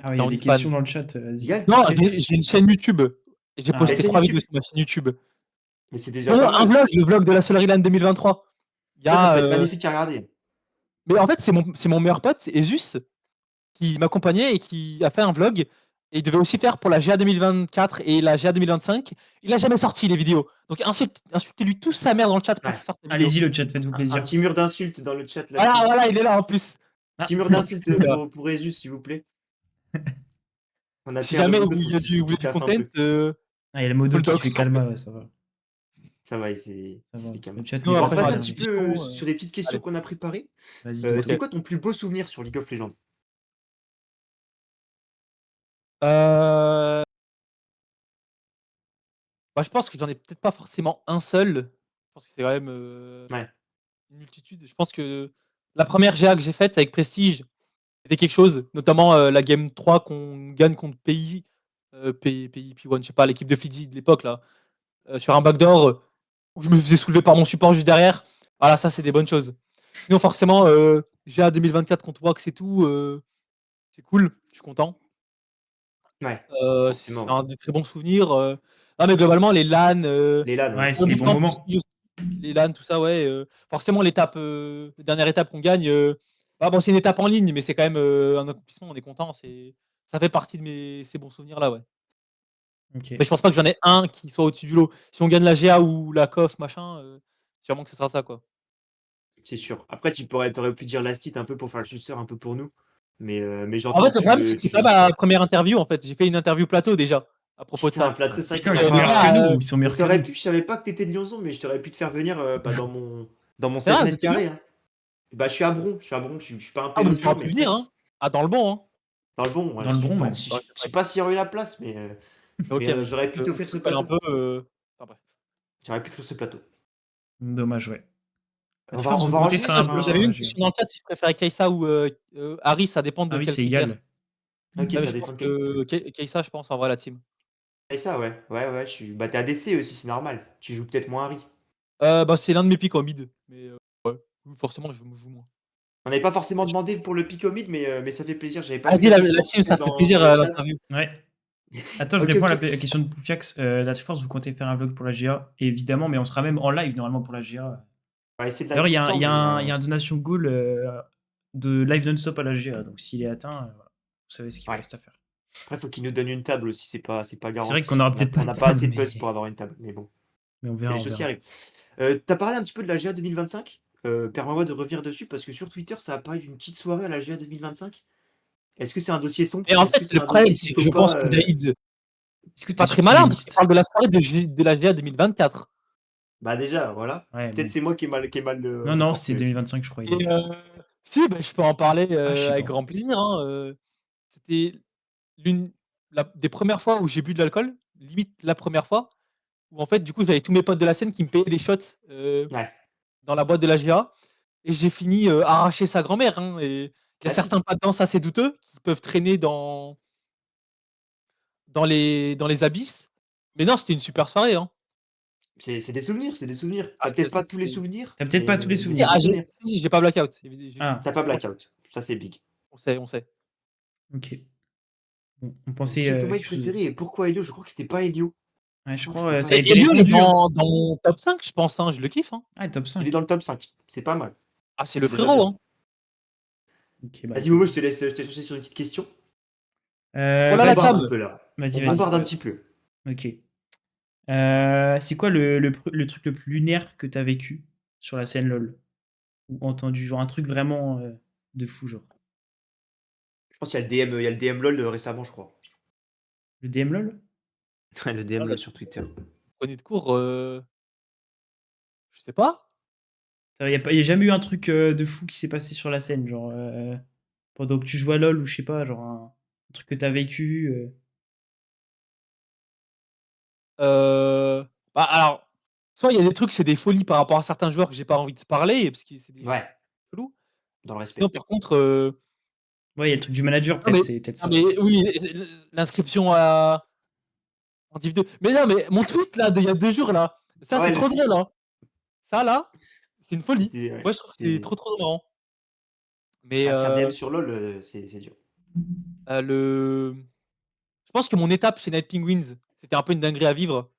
Ah ouais, il y T'es a en des fan. questions dans le chat, vas-y. Yal, tu Non, préfères j'ai une chaîne YouTube. Et j'ai Ah, la posté chaîne 3 vidéos YouTube? sur ma chaîne YouTube. Mais c'est déjà Non, pas un mal. vlog, le vlog de la Solar Island 2023. Il y Ça a, peut être magnifique à regarder. mais en fait, c'est mon meilleur pote, Ezus, qui m'accompagnait et qui a fait un vlog. Et il devait aussi faire pour la GA 2024 et la GA 2025. Il a jamais sorti les vidéos. Donc insultez-lui tous sa mère dans le chat pour Ouais. qu'il sorte les vidéos. allez-y, le chat, faites-vous Un plaisir. petit mur d'insultes dans le chat, la team. Voilà, il est là en plus. Ah, Petit mur d'insultes Il est là. pour Esus, s'il vous plaît. On a Si Pierre de jamais Bourdeau, il faut y a du, vous voulez qu'il du taffe un content, peu. il y a le modo Full qui docs, fait en calma, fait. ouais, ça va. Ça va, c'est Ça va. les camas. Le chat Non, n'est On pas va après, très repasser j'ai un bien. petit des peu questions. sur les petites questions Allez. qu'on a préparées. Vas-y, dis-moi. C'est Ok. quoi ton plus beau souvenir sur League of Legends? Euh, Bah, je pense que j'en ai peut-être pas forcément un seul. Je pense que c'est quand même Ouais. une multitude. Je pense que la première GA que j'ai faite avec Prestige, c'était quelque chose. Notamment la game 3 qu'on gagne contre PI, PI, P1, je sais pas, l'équipe de Fidji de l'époque, là, sur un backdoor où je me faisais soulever par mon support juste derrière. Voilà, ça, c'est des bonnes choses. Sinon, forcément, GA 2024 contre Wax et tout, c'est cool, je suis content. Ouais, C'est forcément. un des très bons souvenirs. Non, mais globalement, les LAN, Les LAN, ouais, Ouais, c'est c'est des des bons bons. moments. les LAN, tout ça, ouais. Forcément, l'étape, la dernière étape qu'on gagne, bah, bon, c'est une étape en ligne, mais c'est quand même un accomplissement, on est content. Ça fait partie de ces bons souvenirs-là, ouais. Ok. Mais je pense pas que j'en ai un qui soit au-dessus du lot. Si on gagne la GA ou la COF, machin, sûrement que ce sera ça, quoi. C'est sûr. Après, t'aurais pu dire Lastit un peu pour faire le suceur, un peu pour nous. Mais En j'entends fait, que le problème, c'est que c'est pas ma première interview, en fait. J'ai fait une interview plateau déjà, à propos de Putain, un ça. plateau, c'est vrai Putain, que ils sont t'aurais meilleurs pu. que Là, nous. Ils sont Mais meilleurs ça que aurait nous. pu, je savais pas que t'étais de Lyonzon, mais je t'aurais pu te faire venir dans mon c'est vrai, 16 vous mètres êtes Lyon? carrés, hein. Bah, je suis à Bron, je suis pas un Ah, mais pélo de ça aurait Lyon, pu mais venir, presque. hein. Ah, dans le bon, hein. Dans le bon, ouais, Dans le Bron, même. je sais pas s'il y aurait eu la place, Ok, mais j'aurais pu t'offrir je ce connais un plateau. peu. Enfin, bref. J'aurais pu t'offrir ce plateau. Dommage, ouais. À On cette va, force, on vous va comptez enchaîner faire un sur vlog J'avais pour eu la une GA. question dans le chat si je préférais Kai'Sa ou Harry, ça dépend Ah de oui, quel c'est critère. égal. Ok, Mais ça je pense dépend de quel. que Kai'Sa, je pense, en vrai, la team. Et ça, ouais. Ouais, je suis. Bah, t'es ADC aussi, c'est normal. Tu joues peut-être moins Harry. Bah, c'est l'un de mes pics en mid. Mais ouais, forcément, je joue moins. On n'avait pas forcément demandé pour le pick au mid, mais ça fait plaisir. J'avais pas vu Vas-y, la la question team, ça fait dans plaisir le chat. l'interview. Ouais. Attends, je Ok, réponds à ok. la question de Poufiax. La force, vous comptez faire un vlog pour la GA? Évidemment, mais on sera même en live normalement pour la GA. On va essayer de D'ailleurs, live tout le temps, il y a mais un donation goal de live non-stop à la GA. Donc s'il est atteint, voilà, vous savez ce qu'il vous ouais. reste à faire. Après, faut qu'il nous donne une table aussi. C'est pas C'est vrai garanti. qu'on aura On peut-être pas de n'a pas table, assez de buzz mais, pour avoir une table. Mais bon, mais on c'est verra. les On choses qui verra. arrivent. T'as parlé un petit peu de la GA 2025. Permets-moi de revenir dessus parce que sur Twitter, ça a parlé d'une petite soirée à la GA 2025. Est-ce que c'est un dossier sombre? Et en Est-ce que fait, c'est le un problème, dossier qu'il c'est que faut je pense pas. que Daïd, Est-ce que tu pas es très sur les malin, parce qu'il listes? parle de la soirée de la GA 2024. Bah, déjà, voilà. Ouais, Peut-être bon. c'est moi qui ai mal Non, non, reporté c'était aussi. 2025, je crois. Et si, bah, je peux en parler Ah, je sais avec pas. grand plaisir, hein. C'était l'une des premières fois où j'ai bu de l'alcool, limite la première fois, où en fait, du coup, j'avais tous mes potes de la scène qui me payaient des shots Ouais. dans la boîte de la GA. Et j'ai fini arracher sa grand-mère, hein, et Il y a Ah si, certains pas de danse assez douteux qui peuvent traîner dans les abysses. Mais non, c'était une super soirée, hein. c'est des souvenirs, c'est des souvenirs. Ah, T'as peut-être ça, pas tous les c'était souvenirs, T'as peut-être pas tous les mais si, c'est souvenirs. des j'ai souvenirs. si, j'ai pas blackout. Ah, T'as pas Franchement, blackout, ça c'est big. on sait. ok. Bon, on Donc pensait Crypto Mike quelque chose. préféré, et pourquoi Elio? Je crois que c'était pas Elio. Ouais, Je je crois que crois c'était ça pas a Et été Elio. Elio, il est répondu. Hein. dans mon top 5, je pense, hein, je le kiffe, hein. Ah, top Il est 5. dans le top 5, c'est pas mal. Ah, c'est le C'est déjà frérot, bien. hein. Ok, bah Vas-y attends. Momo, je t'ai cherché sur une petite question. Oh On là là, Vas-y. bombarde Sam! un peu là. Vas-y, On vas-y. bombarde un petit peu. Ok. C'est quoi le truc le plus lunaire que t'as vécu sur la scène LoL? Ou entendu? Genre un truc vraiment de fou, genre. Je pense qu'il y a le DM, il y a le DM LOL récemment, je crois. Le DM LoL? Ouais, le DM Ah, LOL sur Twitter. prenez de cours, je sais pas. Y a jamais eu un truc de fou qui s'est passé sur la scène, genre pendant que tu joues à LoL ou je sais pas, genre un truc que t'as vécu. Heu, Bah, alors, soit il y a des trucs, c'est des folies par rapport à certains joueurs que j'ai pas envie de parler parce que c'est des Ouais, chelous. dans le Sinon, respect. par contre, Ouais, il y a le truc du manager, non peut-être, mais c'est peut-être non ça. mais oui, l'inscription à en Div 2. Mais non, mais mon tweet là, d'il y a 2 jours là, ça c'est Ouais, je trop sais. drôle, hein. Ça là, c'est une folie. Ouais, Moi, je trouve que c'est trop, trop marrant. Mais se faire DM sur LOL, c'est dur. le je pense que mon étape chez Night Penguins, c'était un peu une dinguerie à vivre,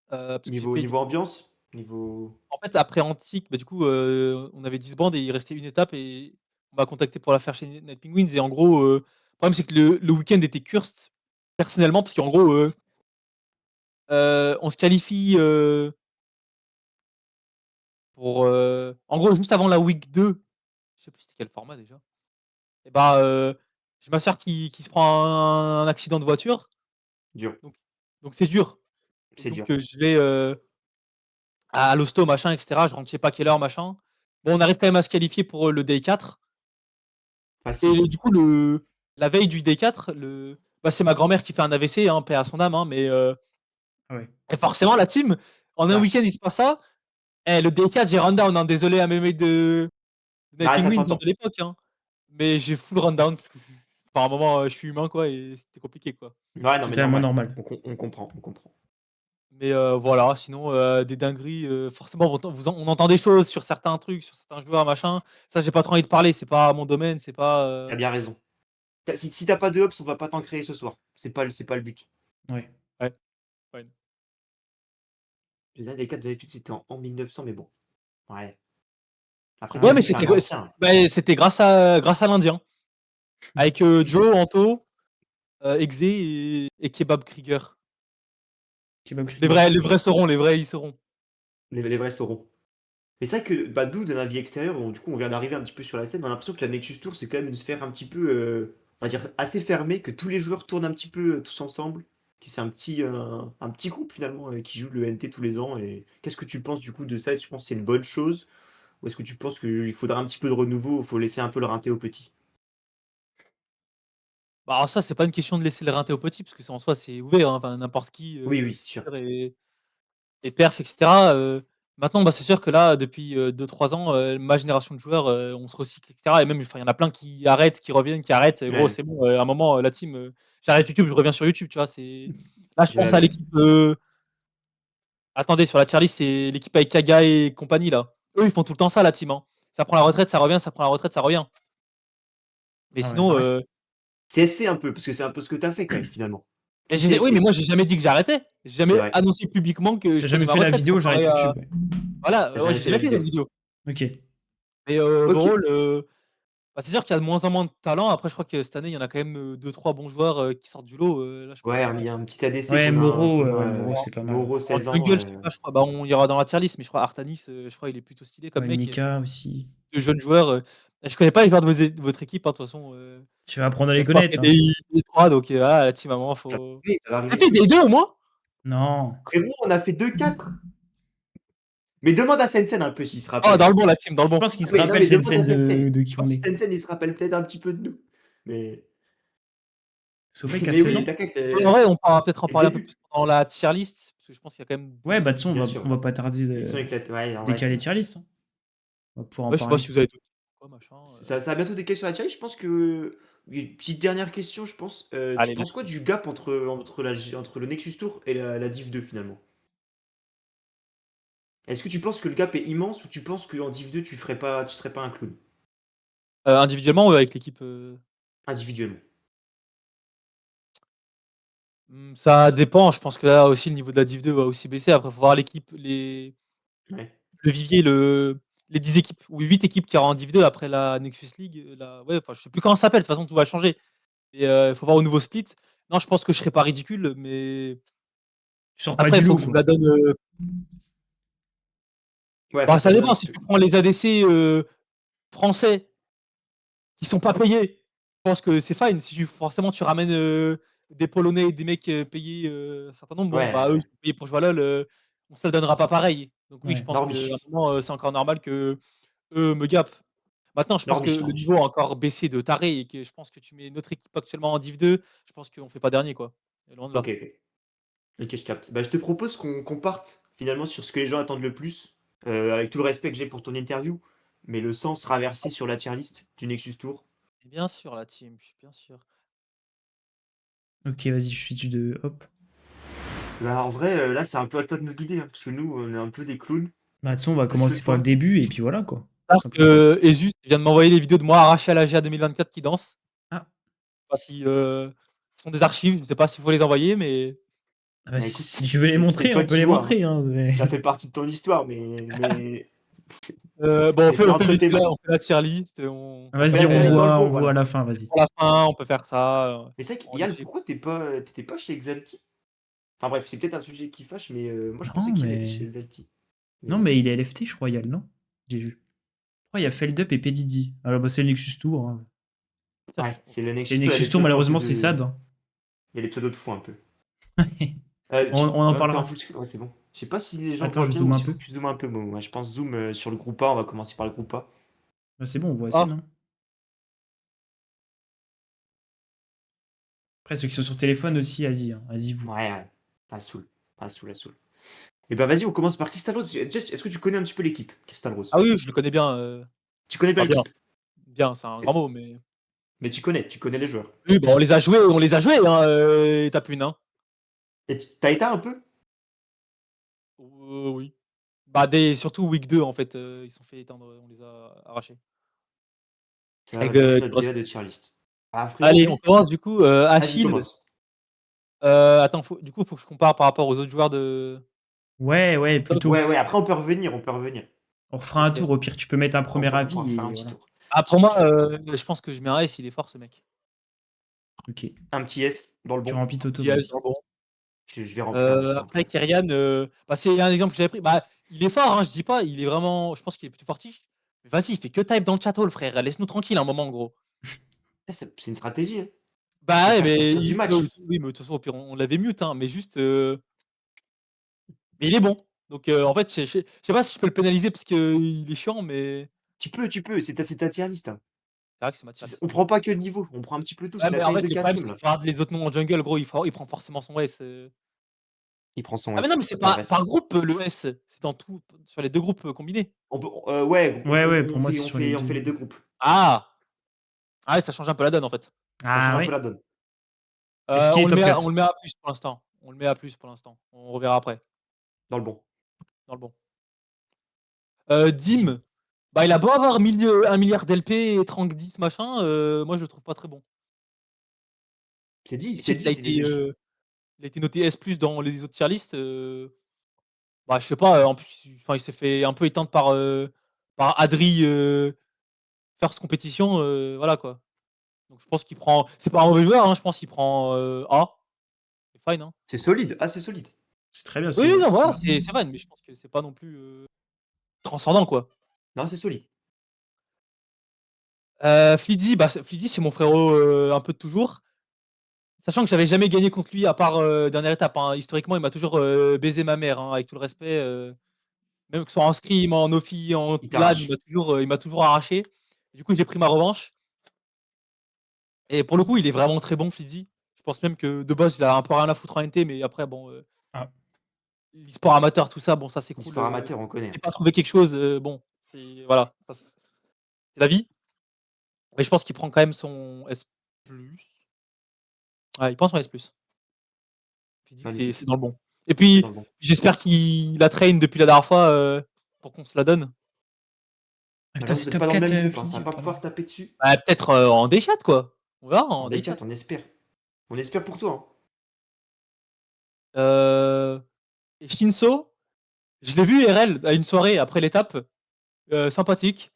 parce que j'ai fait du Niveau ambiance, niveau. en fait, après Antique, bah, du coup, on avait 10 bandes et il restait une étape et on m'a contacté pour la faire chez Night Penguins et en gros, le problème c'est que le week-end était cursed, personnellement, parce qu'en gros, on se qualifie, pour, en gros, juste avant la week 2, je sais plus c'était quel format déjà et bah, j'ai ma sœur qui se prend un accident de voiture, Dur, donc c'est dur et c'est dur. donc je vais, à l'hosto machin et cetera, je rentre je sais pas quelle heure machin. Bon, on arrive quand même à se qualifier pour, le day 4 Facile. et du coup, la veille du day 4, bah, c'est ma grand-mère qui fait un AVC, hein, paix à son âme, hein, mais Ah ouais. et forcément la team, en un Ouais. week-end, il se passe ça. Le day 4, j'ai run down, hein, désolé à mes mates de Night Ouais, ça Penguins, hein, s'entend. de l'époque, hein, mais j'ai full run down parce que par un moment, je suis humain, quoi et c'était compliqué, quoi. Ouais, C'est non, mais totalement normal. normal. On comprend, on comprend. Mais voilà, sinon, des dingueries, forcément, on entend des choses sur certains trucs, sur certains joueurs, machin. Ça, j'ai pas trop envie de parler, c'est pas mon domaine, c'est pas, T'as bien raison. Si t'as pas de hops, on va pas t'en créer ce soir. C'est pas le but. Ouais. ouais, ouais. Les années des 4 d'habitude, c'était en 1900, mais bon. Ouais. Après, Ah, Ouais, mais Cassie, c'est ok. un c'était ancien. c'était grâce à l'Indien. Avec, Joe, Anto, Exe et Kebab Krieger. Kebab Krieger. Les vrais sauront, les vrais, ils sauront. Les vrais sauront. Mais c'est vrai que, bah, d'où, d'un avis extérieur, du coup, on vient d'arriver un petit peu sur la scène, on a l'impression que la Nexus Tour, c'est quand même une sphère un petit peu, on va dire, assez fermée, que tous les joueurs tournent un petit peu tous ensemble, que c'est un petit groupe finalement qui joue le NT tous les ans. Et qu'est-ce que tu penses du coup de ça? Et tu penses que c'est une bonne chose? Ou est-ce que tu penses qu'il faudra un petit peu de renouveau, il faut laisser un peu le rinté aux petits? Bah, alors ça, c'est pas une question de laisser le rinté aux petits, parce que c'est en soi, c'est ouvert, hein, enfin n'importe qui, Oui, oui, c'est sûr. et perf et cetera, maintenant, bah, c'est sûr que là, depuis, 2-3 ans, ma génération de joueurs, on se recycle et cetera et même, enfin, il y en a plein qui arrêtent, qui reviennent, qui arrêtent. Gros, Ouais, c'est bon, à un moment, la team, j'arrête YouTube, je reviens sur YouTube, tu vois? C'est là, je j'ai pense à l'habitude. l'équipe, attendez, sur la tier list, c'est l'équipe avec Kaga et compagnie, là. Eux, ils font tout le temps ça, la team, hein. Ça prend la retraite, ça revient, ça prend la retraite, ça revient. Mais Ah ouais. sinon, Non, mais c'est SC un peu, parce que c'est un peu ce que t'as fait quand même finalement. et Qui c'est oui, mais SC? moi, j'ai jamais dit que j'arrêtais. J'ai C'est jamais vrai. annoncé publiquement que T'as je prenais jamais ma fait la retraite vidéo, j'arrête comparé à YouTube. Ouais. T'as voilà, ouais, jamais j'ai fait la jamais fait cette vidéo. vidéo. Ok. Mais Ok. overall, bah, c'est sûr qu'il y a de moins en moins de talent. Après, je crois que cette année, il y en a quand même, 2-3 bons joueurs, qui sortent du lot. Là, je pense Ouais, il à y a un petit ADC Ouais, Moreau, ouais, Moreau, en c'est pas mal. Moreau, en 16 ans. jungle, je sais pas, je crois, bah, on ira dans la tier list, mais je crois Artanis, je crois il est plutôt stylé comme Ouais, mec et Nika aussi. de jeunes joueurs, je connais pas les joueurs de votre équipe, hein, de toute façon, Tu vas apprendre à les même pas connaître. fait Hein. des 3 donc ah, la team à un moment, Ça va faut arriver, ça va tu as arriver. fait des 2 au moins? Non. Frérot, on a fait 2-4. Mais demande à Sensen un peu s'il se Oh, dans rappelle. le bon la team, dans le Je bon. pense qu'il Ah, se mais non, rappelle mais demande à Sensen Sensen. de Je qui on pense que est. Sensen, il se rappelle peut-être un petit peu de nous. Mais, Sobek a mais 16 oui, ans? t'inquiète. Oui, en vrai, on pourra peut-être en C'est le parler un peu plus début. pendant la tier list, parce que je pense qu'il y a quand même Ouais, bah de deux toute façon, Bien on sûr. va pas tarder Ils de sont éclatés. Ouais, en vrai, décaler c'est tier list. Hein. On va pouvoir en ouais, je sais pas parler. si vous avez d'autres quoi, machin. Ça va bientôt des questions à tirer. Je pense que. Oui, une petite dernière question, je pense. Tu Allez, penses quoi vas-y. du gap entre le Nexus Tour et la Div 2 finalement? Est-ce que tu penses que le gap est immense ou tu penses qu'en Div 2 tu serais pas un clown Individuellement ou avec l'équipe? individuellement? Ça dépend, je pense que là aussi le niveau de la Div 2 va aussi baisser. Après, faut voir l'équipe, Ouais. le vivier, les 10 équipes ou 8 équipes qu'il y aura en Div 2 après la Nexus League, ouais, enfin, je sais plus comment ça s'appelle, de toute façon tout va changer et faut voir au nouveau split. Non, je pense que je serais pas ridicule, mais Tu sors pas après du il faut lot, que je me quoi. la donne, Ouais, faut bah, que tu ça la donnes un dépend. petit Si peu. tu prends les ADC, français qui sont pas payés, je pense que c'est fine. Si forcément tu ramènes, des Polonais et des mecs, payés, un certain nombre, bon, bah, eux, ils Ouais, sont payés pour jouer à LoL, on se la donnera pas pareil. Donc oui, je Ouais. pense qu'à un normiche. moment, c'est encore normal qu'eux me gapent. Maintenant, je pense que Normiche, le normiche. niveau a encore baissé de taré et que je pense que tu mets notre équipe actuellement en Div 2, je pense qu'on fait pas dernier, quoi. Et loin de Ok, là. ok. Ok, je capte. Bah, je te propose qu'on parte finalement sur ce que les gens attendent le plus, avec tout le respect que j'ai pour ton interview, mais le sang sera versé sur la tier list du Nexus Tour. Et bien sûr la team, je suis bien sûr. Ok, vas-y, je suis dessus de. Hop. Bah, en vrai, là, c'est un peu à toi de nous guider, hein, parce que nous, on est un peu des clowns. Bah, de toute façon, on va Plus le commencer par le choix. début et puis voilà, quoi. Tout Alors simplement. que Ezus vient de m'envoyer les vidéos de moi arraché à la GA 2024 qui dansent. Ah, Je sais pas si, ce sont des archives, je sais pas s'il faut les envoyer, mais ah bah, Bah, écoute, si tu veux les c'est montrer, toi on peut qui les vois, hein. montrer. Hein. Ça fait partie de ton histoire, mais bon, c'est on fait entre vite fait fait, mains. on fait la tier list, On fait Vas-y, la tier list dans le on bon, voit à voilà. la fin, c'est vas-y. pour la fin, on peut faire ça, Mais c'est vrai en qu'Yann, léger. pourquoi t'étais pas chez Exalti? Enfin bref, c'est peut-être un sujet qui fâche, mais moi je pensais Non, qu'il était chez mais. Exalti. Mais Non, mais il est LFT, je crois, Yal, non? J'ai vu. Je crois qu'il y a Feldup et Pedidi. Alors, bah, c'est le Nexus Tour. Hein. Putain, ouais, c'est le Et Nexus le Tour, il y a Nexus des Tour, pseudos un peu malheureusement, c'est de. sad. Hein. Il y a des pseudos de fou un peu. On en T'es en parlera. full screen, ouais, c'est bon. Je sais pas si les gens Attends, voient je bien zoome ou un s'il faut peu. que tu zoomes un peu, Momo. Ouais, je pense zoom sur le groupe A, on va commencer par le groupe A. Bah, c'est bon, on voit assez, ah, non? Après, ceux qui sont sur téléphone aussi, vas-y, hein. Vas-y, vous. Ouais, ouais. Pas saoul. Pas saoul, la saoul. Et bah vas-y, on commence par Crystal Rose. Déjà, est-ce que tu connais un petit peu l'équipe, Crystal ah Rose? oui, je le connais bien, Tu connais bien enfin bien, l'équipe, bien, c'est un grand mot, mais mais tu connais les joueurs. oui, bah, on les a joués, hein, étape 1, hein. Et t'as été un peu? Oui. Bah, surtout week 2 en fait, ils se sont fait éteindre, on les a arrachés. Ça va Avec, donner tout notre le DA respect. de tier list. Ah frérot, Allez, on lui, commence du coup, vas-y, Achille, commence. attends, faut que je compare par rapport aux autres joueurs de Ouais, ouais, top. plutôt. Ouais, ouais, après on peut revenir, on peut revenir. On refera un OK. tour. Au pire, tu peux mettre un premier On pourra faire avis un et petit voilà. tour. Ah pour moi, je pense que je mets un S, il est fort ce mec. Ok. Un petit S dans le Tu bon. remplis Un Toto, petit S vas-y. dans le bon. Je vais remplir, je vais Après remplir. Kyrian, bah, c'est un exemple que j'avais pris. Bah, il est fort, hein, je dis pas, il est vraiment je pense qu'il est plutôt fortiche. Mais vas-y, il fait que type dans le chat hall frère, laisse-nous tranquille un moment gros. C'est une stratégie, hein. Bah, Faut le ouais, faire mais sortir du match. oui, mais de toute façon au pire on l'avait mute, hein, mais juste, mais il est bon. Donc en fait, je sais pas si je peux le pénaliser parce qu'il est chiant, mais Tu peux, c'est ta tier list, hein. c'est vrai que c'est ma tier list. On prend pas que le niveau, on prend un petit peu tout. Ouais, C'est la mais en tier list fait, de le problème, Cassim, c'est que là. tu regardes les autres noms en jungle, gros, il prend forcément son S. Il prend son Ah, mais non, mais S. c'est Ouais, pas par groupe, le S. C'est dans tout, sur les 2 groupes, combinés. ouais, Ouais, ouais, pour moi, c'est sur les on fait les deux. deux groupes. Ah! Ah ouais, ça change un peu la donne, en fait. Ça change Ah un peu ouais. la donne. Est-ce qu'il est top On 4? le met à plus pour l'instant. On le met à plus pour l'instant. On reverra après, Dans le bon. dans le bon. Dim. Dim, bah, il a beau avoir 1 milliard d'LP et Trank 10 machin, moi je le trouve pas très bon. Je sais qu'il C'est des méchants. il a été noté S+ dans les autres tier list, bah, je sais pas, en plus, enfin, il s'est fait un peu éteindre par Adri, First Competition, voilà quoi. Donc je pense qu'il prend, c'est pas un mauvais joueur, hein, je pense qu'il prend, A. C'est fine, hein. C'est solide. Ah, c'est solide. C'est très bien, Oui, oui, non, c'est voilà, solide. c'est fine, mais je pense que c'est pas non plus, transcendant quoi. Non, c'est solide. Flidy, bah, Flidy, c'est mon frérot, un peu de toujours. Sachant que j'avais jamais gagné contre lui à part, dernière étape, hein. Historiquement, il m'a toujours, baisé ma mère, hein, avec tout le respect, même que ce soit en scrim, en Ophi, en Il LAN, t'arrache. il m'a toujours arraché. Du coup, j'ai pris ma revanche et pour le coup, il est vraiment très bon, Flidy. Je pense même que de base, il a un peu rien à foutre en NT, mais après bon, Ah. l'e-sport amateur, tout ça, bon, ça c'est cool, L'histoire amateur, on connaît, hein. j'ai pas trouvé quelque chose, bon, c'est voilà, ça c'est la vie. Mais je pense qu'il prend quand même son S+. Ouais, il prend son S+. Je dis que c'est Magnifique. dans le bon. Et C'est puis, dans le bon. j'espère qu'il la traîne depuis la dernière fois pour qu'on se la donne. Putain, Malheureusement, c'est vous êtes top pas dans le 4 même groupe, hein, ça Fizzy va ou pas pas? pouvoir se taper dessus. Bah, peut-être en D4 quoi. On verra En en day D4. 4, on espère. On espère pour toi. Et Shinso, je l'ai vu IRL à une soirée après l'étape. Sympathique.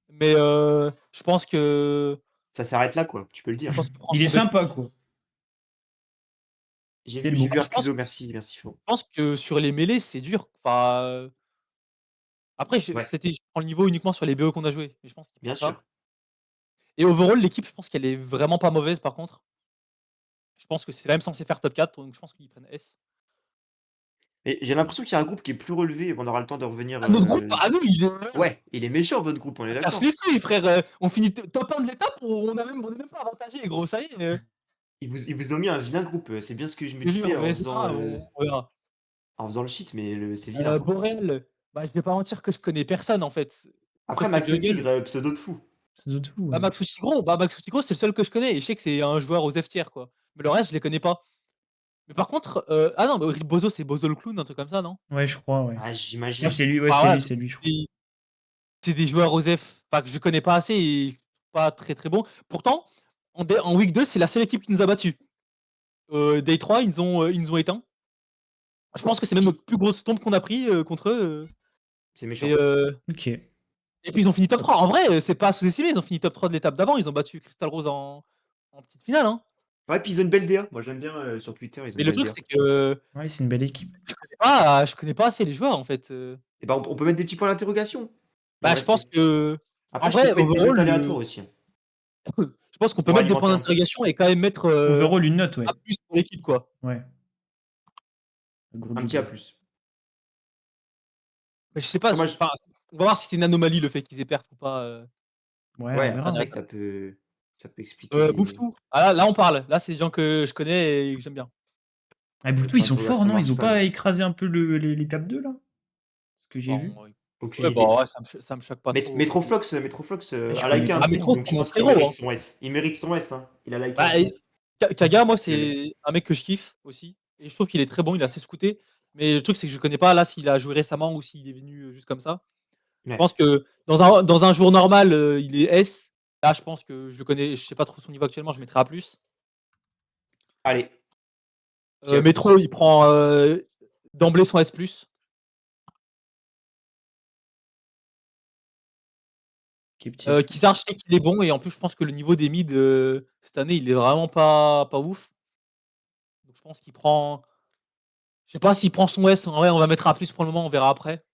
Mais je pense que Ça s'arrête là, quoi. Tu peux le dire. qu'il prend Il est son B+. sympa, quoi. C'est le J'ai mot. vu Je pense Arcuso, merci, merci Flo. je pense que sur les mêlées, c'est dur. Enfin, après, je Ouais, prends le niveau uniquement sur les BO qu'on a joués. Mais je pense qu'il bien prend ça. sûr. Et overall, l'équipe, je pense qu'elle est vraiment pas mauvaise par contre. Je pense que c'est quand même censé faire top 4, donc je pense qu'ils prennent S. Et j'ai l'impression qu'il y a un groupe qui est plus relevé, on aura le temps de revenir. Ah, notre groupe, ah nous, il est Ouais, il est méchant votre groupe, on est on casse d'accord. les couilles, frère. On finit top 1 de l'étape, on est même pas avantagé, gros. Ça y est. Ils vous ont mis un vilain groupe, c'est bien ce que je me Je te disais jure, mais c'est pas grave, on verra. en faisant le shit, mais c'est vilain, quoi. Borel, bah, je vais pas mentir que je connais personne en fait. Après, Sauf le Max le jungle. Tigre, pseudo de fou. C'est de tout, Bah, ouais. Max Outigro, c'est le seul que je connais. Et je sais que c'est un joueur aux F tiers, quoi. Mais le reste, je les connais pas. Mais par contre, ah non, mais Bozo, c'est Bozo le clown, un truc comme ça, non? Ouais, je crois, ouais. Ah, Ouais, j'imagine. c'est lui, ouais, Enfin, c'est voilà, lui, c'est lui, je crois. c'est des joueurs aux F, enfin, que je connais pas assez et pas très très bons. Pourtant, en week 2, c'est la seule équipe qui nous a battus. Day 3, ils nous ont éteints. Je pense que c'est même notre plus grosse tombe qu'on a pris contre eux. C'est méchant. Et, Ok. et puis ils ont fini top 3. En vrai, c'est pas sous-estimé, ils ont fini top 3 de l'étape d'avant, ils ont battu Crystal Rose en petite finale. Hein. Ouais, puis ils ont une belle DA. Moi, j'aime bien sur Twitter, ils ont Mais une le belle truc, DA. c'est que Ouais, c'est une belle équipe. je connais pas assez les joueurs en fait. Et bah, on peut mettre des petits points d'interrogation dans Bah, le je pense respect. que, Après, en je peux vrai, te mettre des notes overall, aléatoires aussi, hein, je pense qu'on peut pour mettre des alimenter points un peu. d'interrogation et quand même mettre Overall, une note, A ouais. plus pour l'équipe, quoi. Ouais. Gros Un du petit A+. gros. Mais je sais pas, Après, moi, enfin, on va voir si c'est une anomalie le fait qu'ils aient perdu ou pas. Ouais, ouais, on après, verra. c'est Dernière vrai que étape. ça peut expliquer des Bouftou. Ah, là, on parle. Là, c'est des gens que je connais et que j'aime bien. Ah, Boutou, ils points sont forts, d'interrogation non? Ils ont Marchpan. pas écrasé un peu l'étape 2, là? Ce que j'ai vu. Bon, Aucune ouais, bah idée. ouais, ça me choque pas trop. Metroflox Ouais, je a connais liké un pas Ah, trop. tweet, Métro, donc c'est je mon pense qu'il frérot. mérite Hein. son S. Il mérite son S, hein. Il a liké un Bah, tweet. Kaga, moi, Je l'aime. c'est un mec que je kiffe aussi. Et je trouve qu'il est très bon, il est assez scouté. Mais le truc, c'est que je connais pas là s'il a joué récemment ou s'il est venu juste comme ça. Je Ouais. pense que dans un jour normal, il est S. Là, je pense que je le connais, je sais pas trop son niveau actuellement, je mettrai A+. Allez, petit A+. Métro, il prend d'emblée son S+. Ok, petit S+. Kizar, je sais qu'il est bon et en plus, je pense que le niveau des mids cette année, il est vraiment pas ouf. Donc je pense qu'il prend. Je sais pas s'il prend son S. En vrai, on va mettre A+ pour le moment, on verra après.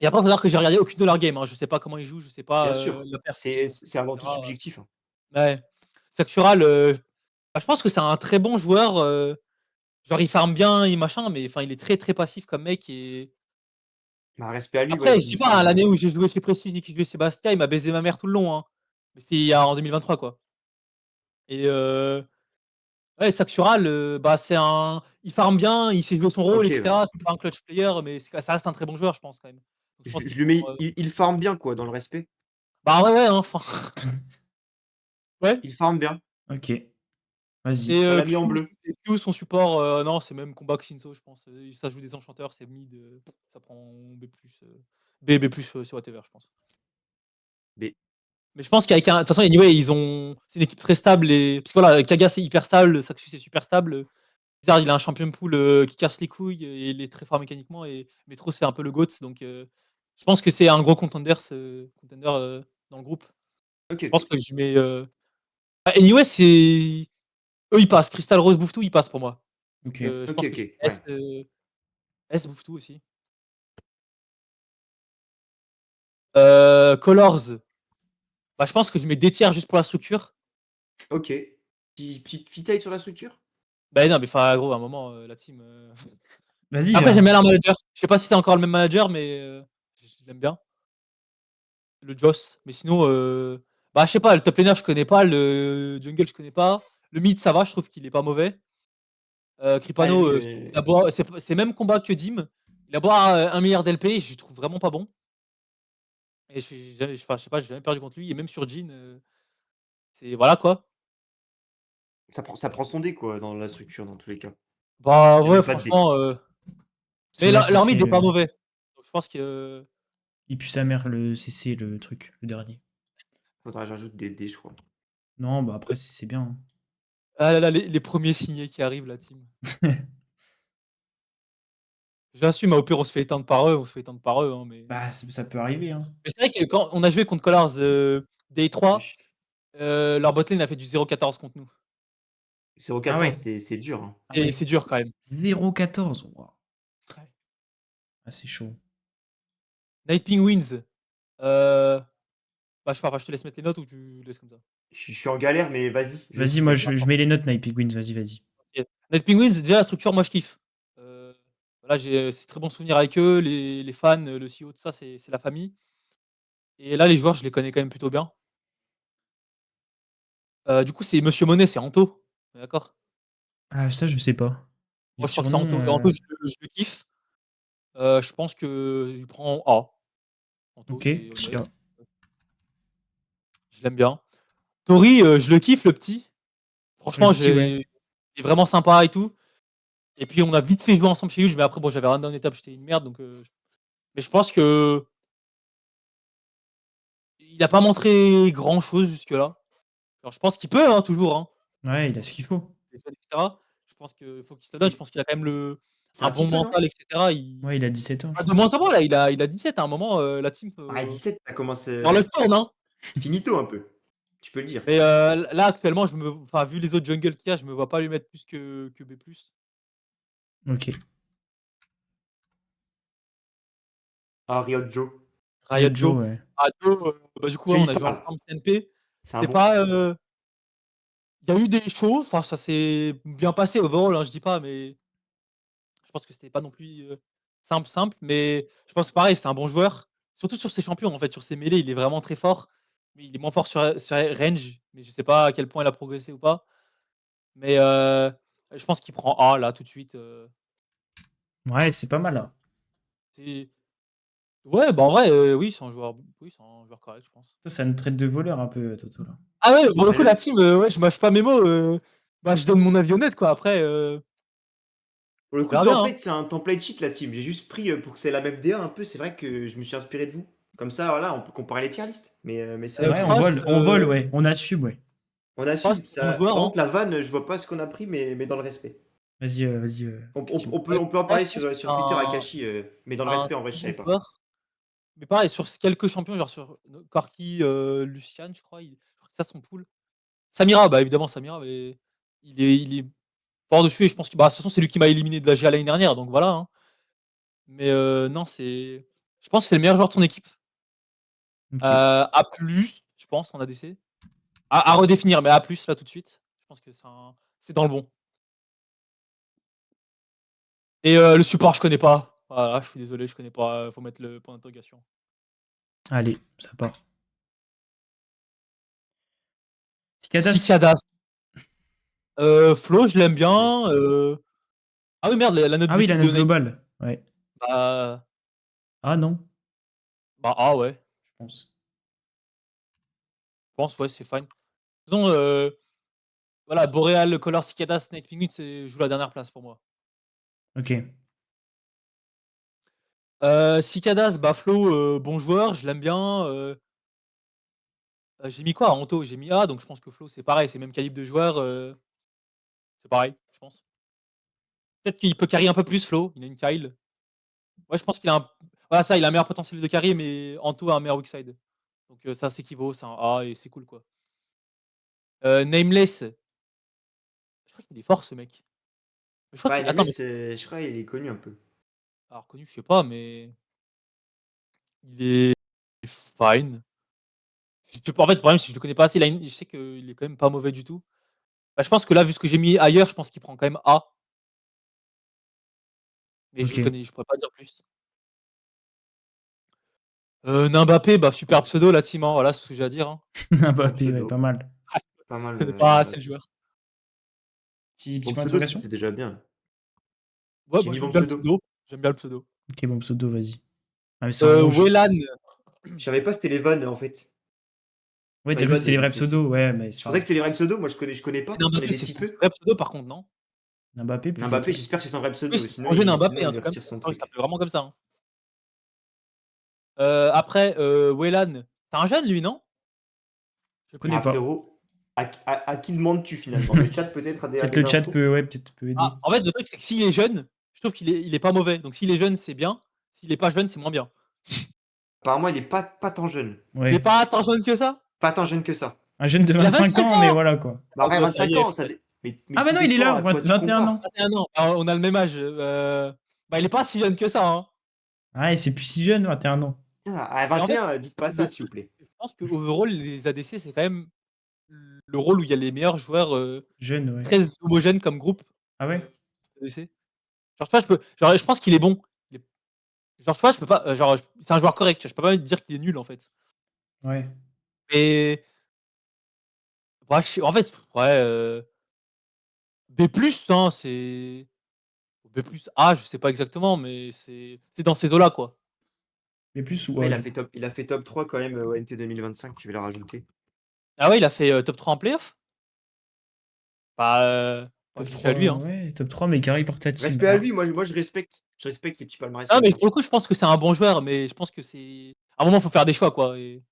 Et après, il faut savoir que j'ai regardé aucune de leurs games. Hein. Je sais pas comment ils jouent, je sais pas Bien sûr. la perf qu'ils ont, C'est avant tout etc. subjectif, hein. Ouais. Sakural, bah, je pense que c'est un très bon joueur. Genre, il farm bien, il machin, mais enfin, il est très très passif comme mec. Et Bah, respect à lui, ouais, après, je s'il dis pas, hein, farm. l'année où j'ai joué chez Prestige et que je jouais Sébastien, il m'a baisé ma mère tout le long. Hein. Mais c'était en 2023, quoi. Et ouais, Sakural, bah, il farm bien, il sait jouer son rôle, Ok, ouais. etc. C'est pas un clutch player, mais ça reste un très bon joueur, je pense quand même. Donc, je pense qu'il Je lui prend. mets. Il farm bien, quoi, dans le respect. Bah ouais, hein, enfin. Ouais. Il farm bien. Ok. Vas-y. Et On l'a mis en bleu. Q, son support, non, c'est même combat que Shinso, je pense. Ça joue des enchanteurs, c'est mid, ça prend B+, B+, sur whatever, je pense. B. Mais je pense qu'avec un. De toute façon, anyway, c'est une équipe très stable. Parce que voilà, Kaga, c'est hyper stable, Saxus, c'est super stable. Blizzard, il a un champion pool qui casse les couilles et il est très fort mécaniquement. Et Metro, c'est un peu le GOAT. Donc, je pense que c'est un gros contender dans le groupe. Ok, Je pense ok. que je mets. Anyway, c'est. Eux, ils passent. Crystal Rose, Bouffe tout, ils passent pour moi. Ok. Donc, je Ok, pense que je ok. mets Ouais. S Bouffe tout aussi. Colors, bah, je pense que je mets des tiers juste pour la structure. Ok. Petit taille sur la structure? Bah non, mais enfin, gros, à un moment, la team. Vas-y, Après, j'aime hein. bien leur manager. Je sais pas si c'est encore le même manager, mais je l'aime bien. Le Joss. Mais sinon, bah, je sais pas, le top laner, je connais pas. Le jungle, je connais pas. Le mid, ça va, je trouve qu'il est pas mauvais. Ah, Cripano, c'est même combat que Dim. Il a beau avoir 1 milliard d'LP, je le trouve vraiment pas bon. Et j'ai jamais, enfin, je sais pas, j'ai jamais perdu contre lui et même sur Jhin, c'est voilà quoi. Ça prend son dé, quoi, dans la structure, dans tous les cas. Bah, Il y a ouais, même pas de dé. franchement, C'est mais ouais, l'armée il CC est pas le. mauvais. Donc je pense que Il pue sa mère le CC, le truc, le dernier. Faudra que j'ajoute des dés, je crois. Non, bah après, c'est bien. ah là là, les premiers signés qui arrivent, la team. J'assume, au pire, on se fait éteindre par eux, hein, mais Bah, ça peut arriver, hein. c'est vrai que quand on a joué contre Colors, Day 3, Wesh. leur botlane a fait du 0-14 contre nous. Ah 0,14, ouais. c'est dur, hein. Ah Et ouais. c'est dur quand même. 0,14. Waouh. Ouais. Ah, c'est chaud. Night Penguins, bah, je sais pas, enfin, je te laisse mettre les notes ou tu laisses comme ça? Je suis en galère, mais vas-y, je Vas-y, suis moi, d'accord. je mets les notes Night Penguins. Vas-y, vas-y. OK. Night Penguins, déjà la structure, moi je kiffe. Heu, voilà, j'ai c'est très bons souvenirs avec eux, les fans, le CEO, tout ça, c'est la famille. Et là, les joueurs, je les connais quand même plutôt bien. Du coup, c'est Monsieur Monet, c'est Anto, on est d'accord? Ah, ça, je sais pas. Les Moi, je crois que c'est Anto surnoms. et Anto, je le kiffe. Je pense qu'il prend A. Anto, Ok, c'est petit honnête, A. je l'aime bien. Tori, je le kiffe, le petit. Le Franchement, petit, ouais. il est vraiment sympa et tout. Et puis, on a vite fait jouer ensemble chez Huge, mais après, bon, j'avais rien en étape, j'étais une merde, donc mais je pense qu'il a pas montré grand chose jusque-là. Alors, je pense qu'il peut, hein, toujours, hein. Ouais, il a ce qu'il faut. Et cetera. Je pense qu'il faut qu'il se le Mais donne. Je pense qu'il a quand même c'est un un petit bon peu, non? mental, et cetera. Il Ouais, il a 17 ans, je ah, de crois. moins en moins, là, il a 17 à un moment, la team, Ah, 17, ça commence, l'horloge tourne, hein. finito un peu. Tu peux le dire. Mais là, actuellement, enfin, vu les autres jungles qu'il y a, je me vois pas lui mettre plus que B+. Ok. Ah, Riot Joe. Riot Riot Joe, Joe. ouais. Ah, Joe, bah, du coup, ouais, Tiens, on il a joué parle. ensemble CNP. C'est un C'était bon. pas, il y a eu des choses, enfin, ça s'est bien passé overall, hein, je dis pas, mais je pense que c'était pas non plus, simple, mais je pense que pareil, c'est un bon joueur. Surtout sur ses champions, en fait, sur ses mêlées, il est vraiment très fort. Mais il est moins fort sur range, mais je sais pas à quel point il a progressé ou pas. Mais je pense qu'il prend A là tout de suite, Ouais, c'est pas mal, là. c'est ouais, bah, en vrai, oui, c'est un joueur correct, je pense. Ça nous traite de voleur un peu, Toto, là. Ah ouais, pour le coup, la Ouais, team, ouais, je mâche pas mes mots, bah, je donne mon avis honnête, quoi. Après, pour le on coup, le verra bien, hein. template, c'est un template cheat, la team. J'ai juste pris pour que c'est la même DA un peu. C'est vrai que je me suis inspiré de vous. Comme ça, voilà, on peut comparer les tier lists. Mais c'est vrai que Ouais, Cross, on vole, ouais. On assume, ouais. on Cross, assume. bon Ça... joueur, Par hein. contre, la vanne, je vois pas ce qu'on a pris, mais dans le respect. Vas-y, vas-y, On, on- effectivement. on peut, Ouais, on peut en moi, je parler pense sur, que sur Twitter, Akashi, mais dans le un respect, en vrai, je très bon savais pas. joueur. Mais pareil, sur quelques champions, genre sur Corki, Lucian, je crois, je crois que c'est ça son pool. Samira, bah, évidemment, Samira, mais il est fort dessus et je pense que, bah, de toute façon, c'est lui qui m'a éliminé de la GA l'année dernière, donc voilà, hein. Mais non, je pense que c'est le meilleur joueur de son équipe. Ok. A+, je pense, en ADC. À redéfinir, mais A+, là, tout de suite. Je pense que c'est dans le bon. Et le support, je connais pas. Voilà, je suis désolé, je connais pas, faut mettre le point d'interrogation. Allez, ça part. Cicadas. Cicadas. Flo, je l'aime Yes. bien, ah oui, merde, la note Ah oui, la d'équipe de note Nike. globale. Ouais. Bah Ah non, A, ouais. je pense. Je pense, ouais, c'est fine. Sinon, voilà, Boreal, Color, Cicadas, Night Penguin, joue la dernière place pour moi. Ok. Cicadas, bah, Flo, bon joueur, je l'aime bien, j'ai mis quoi? Anto, j'ai mis A, donc je pense que Flo, c'est pareil, c'est le même calibre de joueur, c'est pareil, je pense. Peut-être qu'il peut carry un peu plus, Flo, il a une Kyle. Ouais, je pense qu'il a un voilà, ça, il a un meilleur potentiel de carry, mais Anto a un meilleur weak side. Donc ça s'équivaut, c'est un A et c'est cool, quoi. Nameless, je crois qu'il est fort, ce mec. Mais je crois Ouais, qu'il attends, mais Nameless, je crois qu'il est connu un peu. alors connu, je sais pas, mais il est fine. En fait, le problème, c'est que je le connais pas assez, je sais qu'il est quand même pas mauvais du tout. Bah, je pense que là, vu ce que j'ai mis ailleurs, je pense qu'il prend quand même A, mais Ok. je pourrais pas dire plus. Mbappé, bah, super pseudo, la team, hein, voilà, c'est ce que j'ai à dire, hein. Bon Mbappé, ouais, pseudo. pas mal. Pas Je mal, connais pas assez le Mbappé. joueur. Petit Bon point pseudo, d'interrogation? c'était déjà bien. Ouais, J'ai moi, mis j'aime bon bien le pseudo. pseudo. J'aime bien le pseudo. Ok, bon, pseudo, vas-y. Ah, mais c'est un bon jeu. Whelan, Je savais pas c'était les vannes en fait. Ouais, Enfin, t'as les cru que vannes, c'était les vrais c'est. pseudos, ouais, mais Je pensais que c'était les vrais pseudos. Moi, je connais pas. Et Je Mbappé, connaissais c'est si son peu. vrai pseudo par contre, non? Mbappé, Mbappé, peut-être. j'espère que c'est son vrai Oui, pseudo. c'est le Sinon, projet d'un sinon, Mbappé, il hein, me c'est comme retire ça. son Il truc. s'appelle vraiment comme ça. Hein. Après, Whelan, c'est un jeune lui, non? Je sais plus. Connais Ah, pas. frérot, à qui demandes-tu finalement? Le chat peut-être a Peut-être des le chat infos? peut, ouais, peut-être peut aider. En fait, le truc, c'est que s'il est jeune, je trouve qu'il est pas mauvais. Donc s'il est jeune, c'est bien. S'il est pas jeune, c'est moins bien. Apparemment, il est pas tant jeune. Il est Ouais. pas tant jeune que ça? Pas tant jeune que ça. Un jeune de Il a 25 25 ans, mais ans! voilà quoi. Bah, Ah après, bah, ça 25 y est, ans, faut mettre mais Ah bah tout non, il est là, dépend à quoi tu 21 compares. ans. 21 ans. Ah, on a le même âge. Bah, il est pas si jeune que ça. Hein. Ah, et c'est plus si jeune, 21 ans. Putain, à Et en fait, 21, dites pas le ça, s'il vous truc, plaît. je pense que overall, les ADC, c'est quand même le rôle où il y a les meilleurs joueurs Jeune, ouais. très homogènes comme groupe. Ah ouais? ADC. Genre, tu vois, je pense qu'il est bon. Il est- Genre, tu vois, je peux pas. C'est un joueur correct. Je peux pas dire qu'il est nul en fait. Ouais. Et ouais, en fait, ouais, B+, hein, c'est B+, A, je sais pas exactement, mais c'est dans ces eaux-là, quoi. Mais plus ou Ouais, ouais, du coup. il a fait top 3 quand même au NT 2025, je vais le rajouter. Ah ouais, il a fait top 3 en playoff? Bah, Top GG 3, à lui, hein. ouais, top 3, mais carré porte la team. Respect à Ah. lui, moi je respecte. Je respecte les petits palmarès Ah, comme mais ça. pour le coup, je pense que c'est un bon joueur, mais je pense que c'est à un moment, faut faire des choix, quoi. Et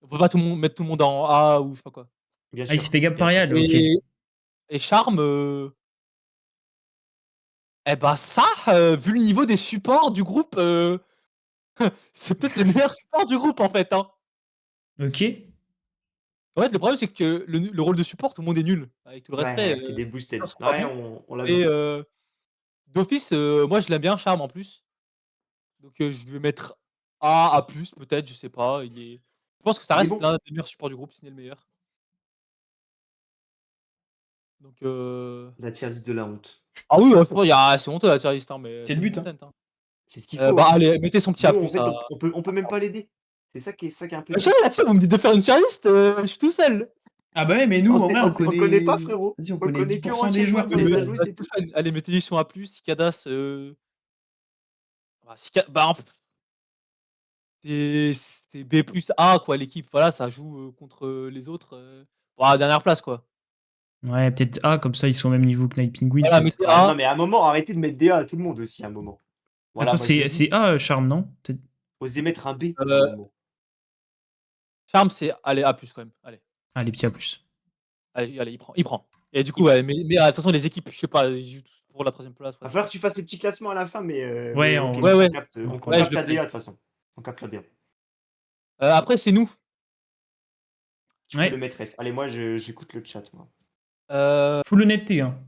on peut pas mettre tout le monde en A ou je sais pas quoi. Bien Ah, il s'est sûr, fait gap bien sûr. parial, ok. Et Charme, eh bah ça, vu le niveau des supports du groupe, c'est peut-être le meilleur support du groupe, en fait, hein. Ok. En fait, le problème, c'est que le rôle de support, tout le monde est nul. Avec tout le respect, Ouais, c'est des les boosted. joueurs sont pas Ouais, bons. on l'a Et vu. d'office, moi, je l'aime bien, Charme, en plus. Donc, je vais mettre A peut-être, je sais pas. Je pense que ça Il est reste bon. l'un des meilleurs supports du groupe, si ce n'est le meilleur. Donc, La tier list de la honte. ah oui, ouais, franchement, c'est honteux la tier list, hein, mais C'est le soyons but, hein. content, hein. C'est ce qu'il faut. Bah, Hein. allez, mettez son petit A+ Nous, en fait, à on peut même pas l'aider. C'est ça qui est un peu bah, triste. là, tiens, vous me dites de faire une tier list, je suis tout seul. Ah bah ouais, mais nous, en vrai, On connaît pas, frérot. Vas-y, on On connaît connaît que 10% des joueurs Ronchenko, qu'on comment les il a a. joué, Bah, c'est tout. Stéphane, allez, mettez sur A+, Cicadass, bah, en fait, c'est B+ A, quoi, l'équipe. Voilà, ça joue, contre, les autres, pour la dernière place, quoi. Ouais, peut-être A, comme ça, ils sont au même niveau que Night Penguin, Voilà, peut-être. mettez Ouais, A. non, mais à un moment, arrêtez de mettre des A à tout le monde aussi, à un moment. Voilà, Attends, moi je le c'est dis. A, Charme, non? Peut-être. Osez mettre un B à un Heu, moment. Charme, c'est allez, A+, quand même. Allez, Ah, les petits A+. allez, il prend. Et du coup, Il prend. ouais, mais attention, les équipes, je sais pas, ils jouent tous pour la 3e place, Va ouais. falloir que tu fasses le petit classement à la fin, mais Ouais, ok, Ouais, ouais, on on ouais, reprendra. je capte le la DA ferai. de toute façon. On capte la DA. Après, c'est nous. Tu peux le Ouais, mettre S. Allez, moi j'écoute le chat, moi. full honnêteté, hein.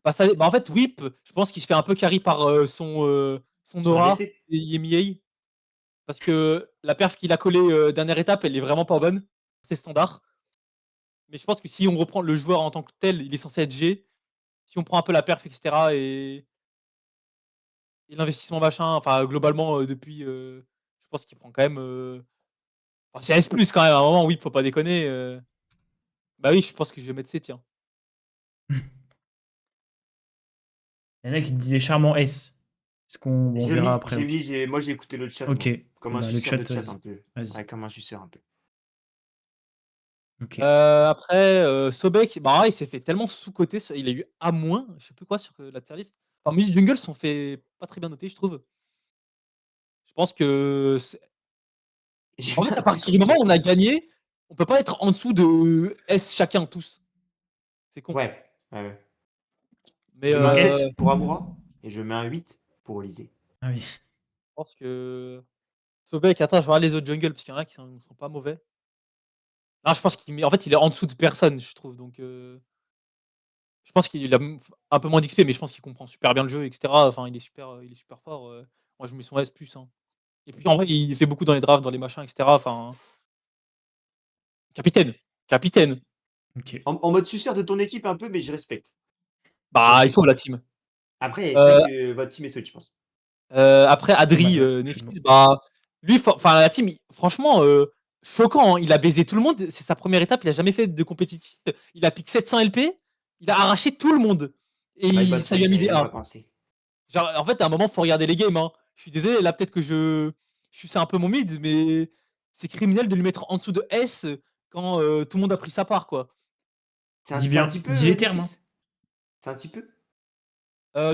Bah, en fait, Whip, je pense qu'il se fait un peu carry par, son Son aura ADC. et EMEA. Parce que la perf qu'il a collée, dernière étape, elle est vraiment pas bonne. C'est standard. Mais je pense que si on reprend le joueur en tant que tel, il est censé être G. Si on prend un peu la perf et cetera et l'investissement machin, enfin globalement, depuis, je pense qu'il prend quand même, enfin c'est S+ quand même à un moment, Whip, faut pas déconner, Bah oui, je pense que je vais mettre C, tiens. Il y en a qui disaient Charme en S. Est-ce qu'on bon, on verra après. Moi j'ai écouté le chat, Ok. moi. Comme un Bah, le suceur de chat, chat vas-y. un peu. Vas-y. Ouais, comme un suceur un peu. Ok. Après, Sobek, bah, il s'est fait tellement sous-coté, il a eu A-, je sais plus quoi sur, la tier list. Enfin, Mid Jungle sont fait pas très bien noter, je trouve. Je pense que J'ai en fait, pas à partir du moment où on a gagné, on peut pas être en dessous de S chacun, tous. C'est con. Ouais, ouais, ouais. Mais, Je mets un S. 7 pour Amoura et je mets un 8 pour Olysée. Ah oui. je pense que Sobek, attends, je vais voir les autres jungles parce qu'il y en a qui sont pas mauvais. Non, je pense en fait, il est en dessous de personne, je trouve, donc, je pense qu'il a un peu moins d'XP, mais je pense qu'il comprend super bien le jeu et cetera. Enfin, il est super fort, moi je mets son S+, hein. Et puis en vrai, il fait beaucoup dans les drafts, dans les machins et cetera. Enfin, capitaine, capitaine. Ok. En mode suceur de ton équipe un peu, mais je respecte. Je Bah, ils respecte. sont la team. Après, c'est Heu vrai que votre team est solide, je pense. Après Adri, Normal, Nephis, absolument. bah, lui, enfin la team, franchement, choquant, hein. Il a baisé tout le monde. C'est sa première étape, il a jamais fait de compétitif. Il a pique 700 LP, il a arraché tout le monde et My bad, ça ça, lui a j'y mis avais des même 1. pas pensé. Genre, en fait, à un moment, faut regarder les games, hein. Je suis désolé, là, peut-être que c'est un peu mon mid, mais c'est criminel de lui mettre en dessous de S quand tout le monde a pris sa part, quoi. Dis C'est un bien, petit peu, dis les termes. Hein. Defis? C'est un petit peu?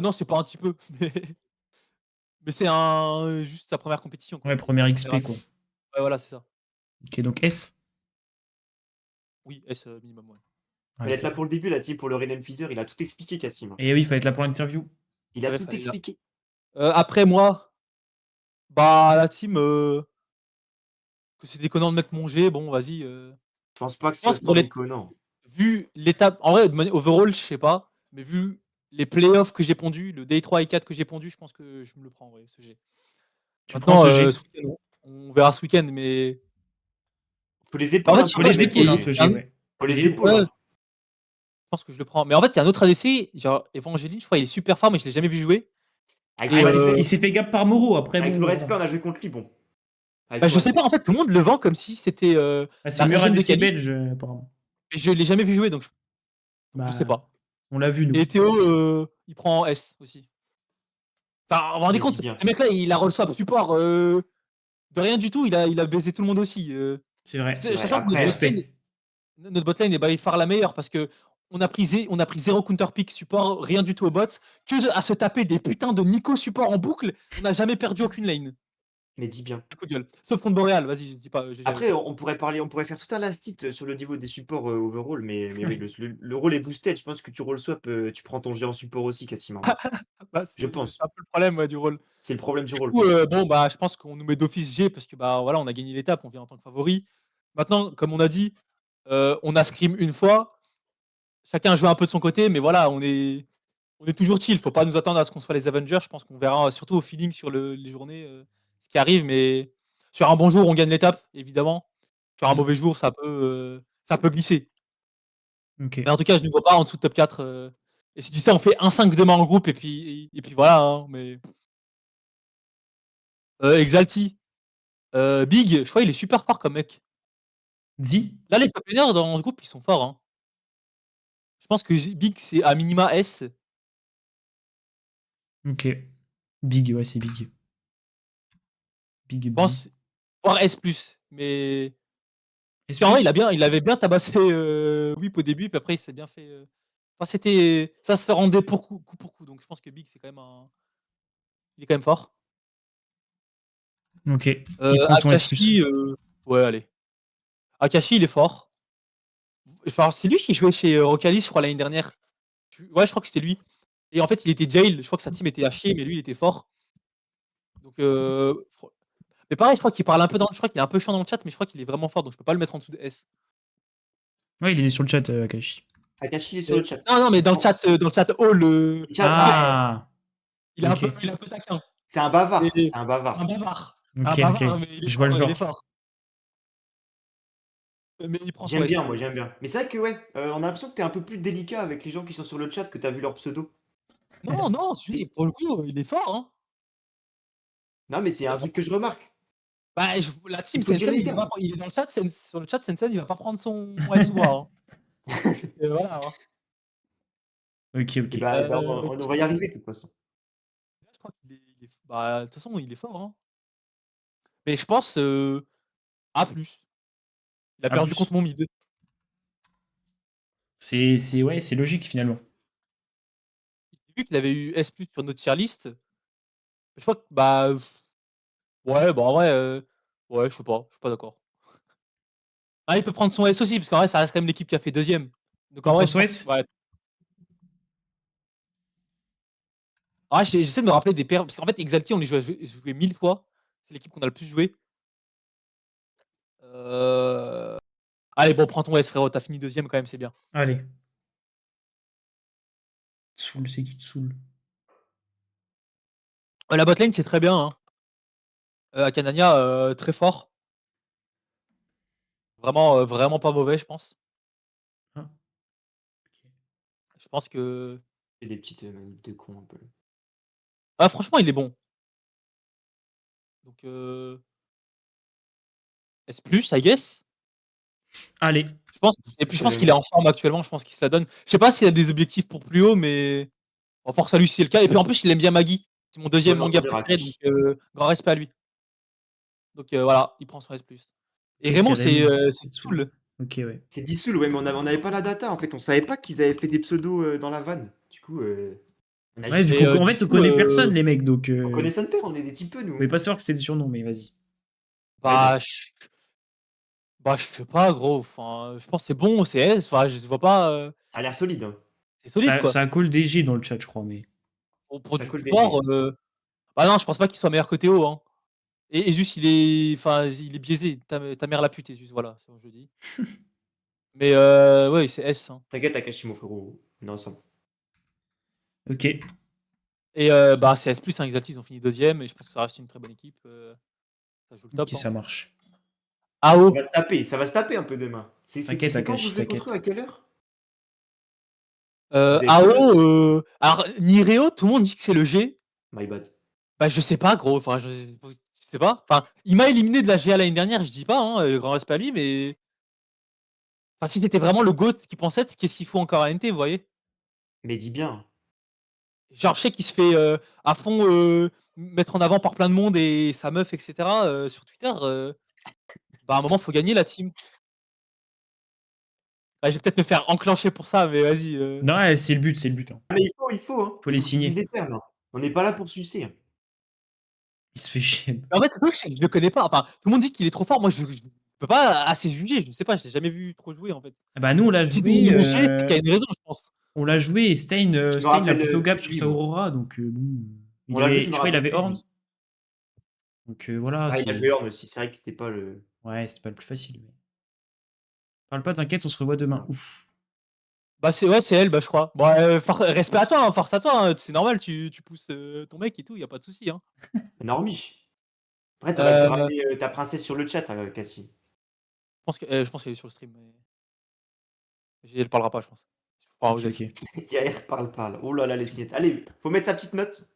Non, c'est pas un petit peu, mais c'est juste sa première compétition, quoi. Ouais, C'est première c'est XP, grave. quoi. Ouais, voilà, c'est ça. Ok, donc S. Oui, S minimum, ouais. Ouais, Fallait être c'est là bon. pour le début, la team, pour le Renan Feather, il a tout expliqué, Cassim. Et oui, il fallait être là pour l'interview. Il a Ouais, tout fallait là. expliqué. Après moi, bah la team, que c'est déconnant de mettre mon G, bon vas-y, Je pense pas que je ce pense soit tant pour les déconnant. vu l'étape en vrai, overall, je sais pas, mais vu les playoffs que j'ai pondus, le day 3 et 4 que j'ai pondu, je pense que je me le prends en vrai, ce G. Tu prends Maintenant, ce G. ce week-end, on verra ce week-end, mais Faut les en épaules fait, un je sais Faut peu, pas, les les je sais épaules, qu'il hein, mecs. ce y a G, un ouais. Faut les Les épaules, ouais, hein. je pense que je le prends. Mais en fait, il y a un autre ADC, genre Evangeline, je crois, il est super fort, mais je l'ai jamais vu jouer. Avec Ah, Et tout il respect, s'est fait gap par Moro, après, avec tout le bon, respect, voilà. on a joué contre lui, bon. Avec bah, tout je sais respect. pas, en fait, tout le monde le vend comme si c'était Ah, c'est la le meilleur régène de ADC Calis, belge, apparemment. mais je l'ai jamais vu jouer, donc je sais Bah, pas. on l'a vu, nous. Et Théo, il prend S aussi. Enfin, vous vous rendez Mais dis compte, bien. ce mec-là, il a roll swap support de rien du tout, il a baisé tout le monde aussi. C'est vrai. C'est vrai. Sachant que Après, Respect. notre botlane est by far la meilleure parce que on a pris 0 counter pick support, rien du tout au bot, que à se taper des putains de Nico support en boucle, on n'a jamais perdu aucune lane. mais dis bien. Coup de gueule. Sauf contre Boréal, vas-y, je dis pas, j'ai jamais. Après, on pourrait parler, on pourrait faire tout un last hit sur le niveau des supports overall, mais oui, Ouais. le rôle est boosted. Je pense que tu roll swap, tu prends ton géant support aussi, Cassim, en vrai. Bah, Je c'est pense. un peu le problème ouais, du rôle. C'est le problème du rôle, Du coup, quoi. bon, bah, je pense qu'on nous met d'office G parce que bah voilà, on a gagné l'étape, on vient en tant que favori. Maintenant, comme on a dit, on a scrim une fois, chacun joue un peu de son côté, mais voilà, on est toujours chill. Faut pas nous attendre à ce qu'on soit les Avengers. Je pense qu'on verra surtout au feeling sur les journées ce qui arrive. Mais sur un bon jour, on gagne l'étape, évidemment. Sur un Mm. mauvais jour, ça peut glisser. Ok. Mais en tout cas, je ne vois pas en dessous de top 4. Et si tu sais, on fait 1-5 demain en groupe et puis voilà. Hein, mais Exalti, Big, je crois il est super fort comme mec. Vie. Là, les top laners dans ce groupe, ils sont forts. Hein. Je pense que Big, c'est à minima S. Ok. Big, ouais, c'est Big. Big, Je B. pense, voire S+. Mais S+. en vrai, il avait bien tabassé Whip au début, puis après, il s'est bien fait. Enfin, ça se rendait coup pour coup. Donc, je pense que Big, c'est quand même il est quand même fort. Ok. Il prend son S+. Akashi, ouais, allez. Akashi, il est fort. Enfin, c'est lui qui jouait chez Rocalis, je crois, l'année dernière. Ouais, je crois que c'était lui. Et en fait, il était jail. Je crois que sa team était à chier, mais lui, il était fort. Donc, mais pareil, je crois qu'il parle un peu je crois qu'il est un peu chiant dans le chat, mais je crois qu'il est vraiment fort, donc je peux pas le mettre en dessous de S. Ouais, il est sur le chat, Akashi. Akashi est sur le chat. Non, mais dans le chat all, Ah. il est Ok. un peu taquin. C'est un bavard. Et C'est un bavard. un bavard. Ok, Un ok. bavard, mais il est Je vois fort, le il est genre. fort. Mais il prend son J'aime S. bien, moi, j'aime bien. Mais c'est vrai que, ouais, on a l'impression que t'es un peu plus délicat avec les gens qui sont sur le chat, que t'as vu leur pseudo. Non, pour le coup, il est fort. Hein. Non, mais c'est un truc que je remarque. Bah, la team Il faut dire Sensen, les termes. il est dans le chat, sur le chat, Sensen, il va pas prendre son S ou A. Hein. Et voilà. Hein. Ok, Et ok. bah, Euh, on va y arriver, de toute façon. Je crois bah, de toute façon, il est fort. Hein. Mais je pense A+. Il a A+. perdu contre mon mid. Ouais, c'est logique, finalement. J'ai vu qu'il avait eu S+ sur notre tier list. Je crois que, bah, ouais, bah, en vrai, ouais, je sais pas, je suis pas d'accord. Ah, il peut prendre son S aussi, parce qu'en vrai, ça reste quand même l'équipe qui a fait 2ème. Donc Il en prend vrai, je son pense S. ouais. Ah, j'essaie de me rappeler des paires, parce qu'en fait, Exalti, on les joué 1000 fois. C'est l'équipe qu'on a le plus joué. Allez, bon, prends ton S, frérot, t'as fini 2ème quand même, c'est bien. Allez. Soul, c'est qui te saoule? La botlane, c'est très bien. Hein. Akanania, très fort. Vraiment, vraiment pas mauvais, je pense. Ah. Ok. Je pense que. C'est des petites manips de con un peu. Ah, franchement, il est bon. Donc, S+, I guess. Allez. Je pense, et puis je pense qu'il est en forme actuellement, je pense qu'il se la donne. Je sais pas s'il a des objectifs pour plus haut, mais en force à lui si c'est le cas. Et puis en plus, il aime bien Maggie. C'est mon deuxième Bon manga entendeur préféré, donc Akashi. grand respect à lui. Donc voilà, il prend son S+. Et Ok, Raymond, c'est c'est Raymond. Soul. Ok, ouais. C'est Dissoul, ouais, mais on n'avait pas la data en fait. On savait pas qu'ils avaient fait des pseudos dans la vanne. Du coup, on a Ouais, juste vu Et qu'en en fait, on Dissous, connaît personne, les mecs, donc on connaît son père, on est des petits peu on nous. pouvait pas savoir que c'était des surnoms, mais vas-y. Ouais, non. Je sais pas, gros. Enfin, je pense que c'est bon, c'est S. Enfin, je vois pas. Ça a l'air solide, hein. C'est solide, quoi. Ça a call DG dans le chat, je crois, mais. Pour Ça du colle support, DG. bah non, je pense pas qu'il soit meilleur que Théo, hein. Et juste, il est biaisé. Ta mère la pute, et juste, voilà, c'est ce que je dis. Mais ouais, c'est S, hein. T'inquiète, Takashi, mon frérot. On est ensemble. Ok. Et bah, c'est S+, hein, Exalti, ils ont fini 2ème, et je pense que ça reste une très bonne équipe. Ça joue le top, Ok, hein. ça marche. AO, Ça va se taper un peu demain. T'inquiète, C'est quand vous Akashi, jouez contre eux, à t'inquiète. quelle heure? Vous avez quelle heure? AO, alors Nireo, tout le monde dit que c'est le G. My bad. Bah, je sais pas, gros. Enfin, je sais pas. Enfin, il m'a éliminé de la GA l'année dernière, je dis pas, hein, grand respect à lui, mais. Enfin, si c'était vraiment le GOAT qui pensait, qu'est-ce qu'il faut encore à NT, vous voyez? Mais dis bien. Genre, je sais qu'il se fait à fond mettre en avant par plein de monde et sa meuf, etc. Sur Twitter. Bah, à un moment, faut gagner la team. Ah, je vais peut-être me faire enclencher pour ça, mais vas-y. Non, ouais, c'est le but, c'est le but. Hein. Ah, mais il faut, hein. Faut Il les faut qu'ils disent signer. des termes, hein. On n'est pas là pour sucer, hein. Il se fait chier. En fait, le truc, c'est que je le connais pas. Enfin, tout le monde dit qu'il est trop fort. Moi, je peux pas assez juger. Je ne sais pas, je l'ai jamais vu trop jouer, en fait. Ah bah, nous, on l'a Si joué. il est G, c'est qu'il y a une raison, je pense. On l'a joué et Stein, Je me Stein l'a rappelle plutôt gap plus de sur lui, sa moi. Aurora, donc bon. On l'a joué, je Je me crois qu'il rappelle avait plus de Horn. lui. Donc voilà, Ah, il a c'est. joué Horn aussi. C'est vrai que c'était pas le. Ouais, c'est pas le plus facile. Mais... Parle pas, t'inquiète, on se revoit demain. Ouf. Bah, c'est elle, bah, je crois. Bon, respect à toi, hein, force à toi. Hein, c'est normal, tu pousses ton mec et tout, y a pas de souci. Hein. Normie. Après, t'aurais pu Euh, ramener ta princesse sur le chat, Cassim. je pense qu'elle est sur le stream, mais elle parlera pas, je pense. Enfin, Ok, vous avez ok. fini. Hier, parle. Oh là là, les signettes. Allez, faut mettre sa petite note.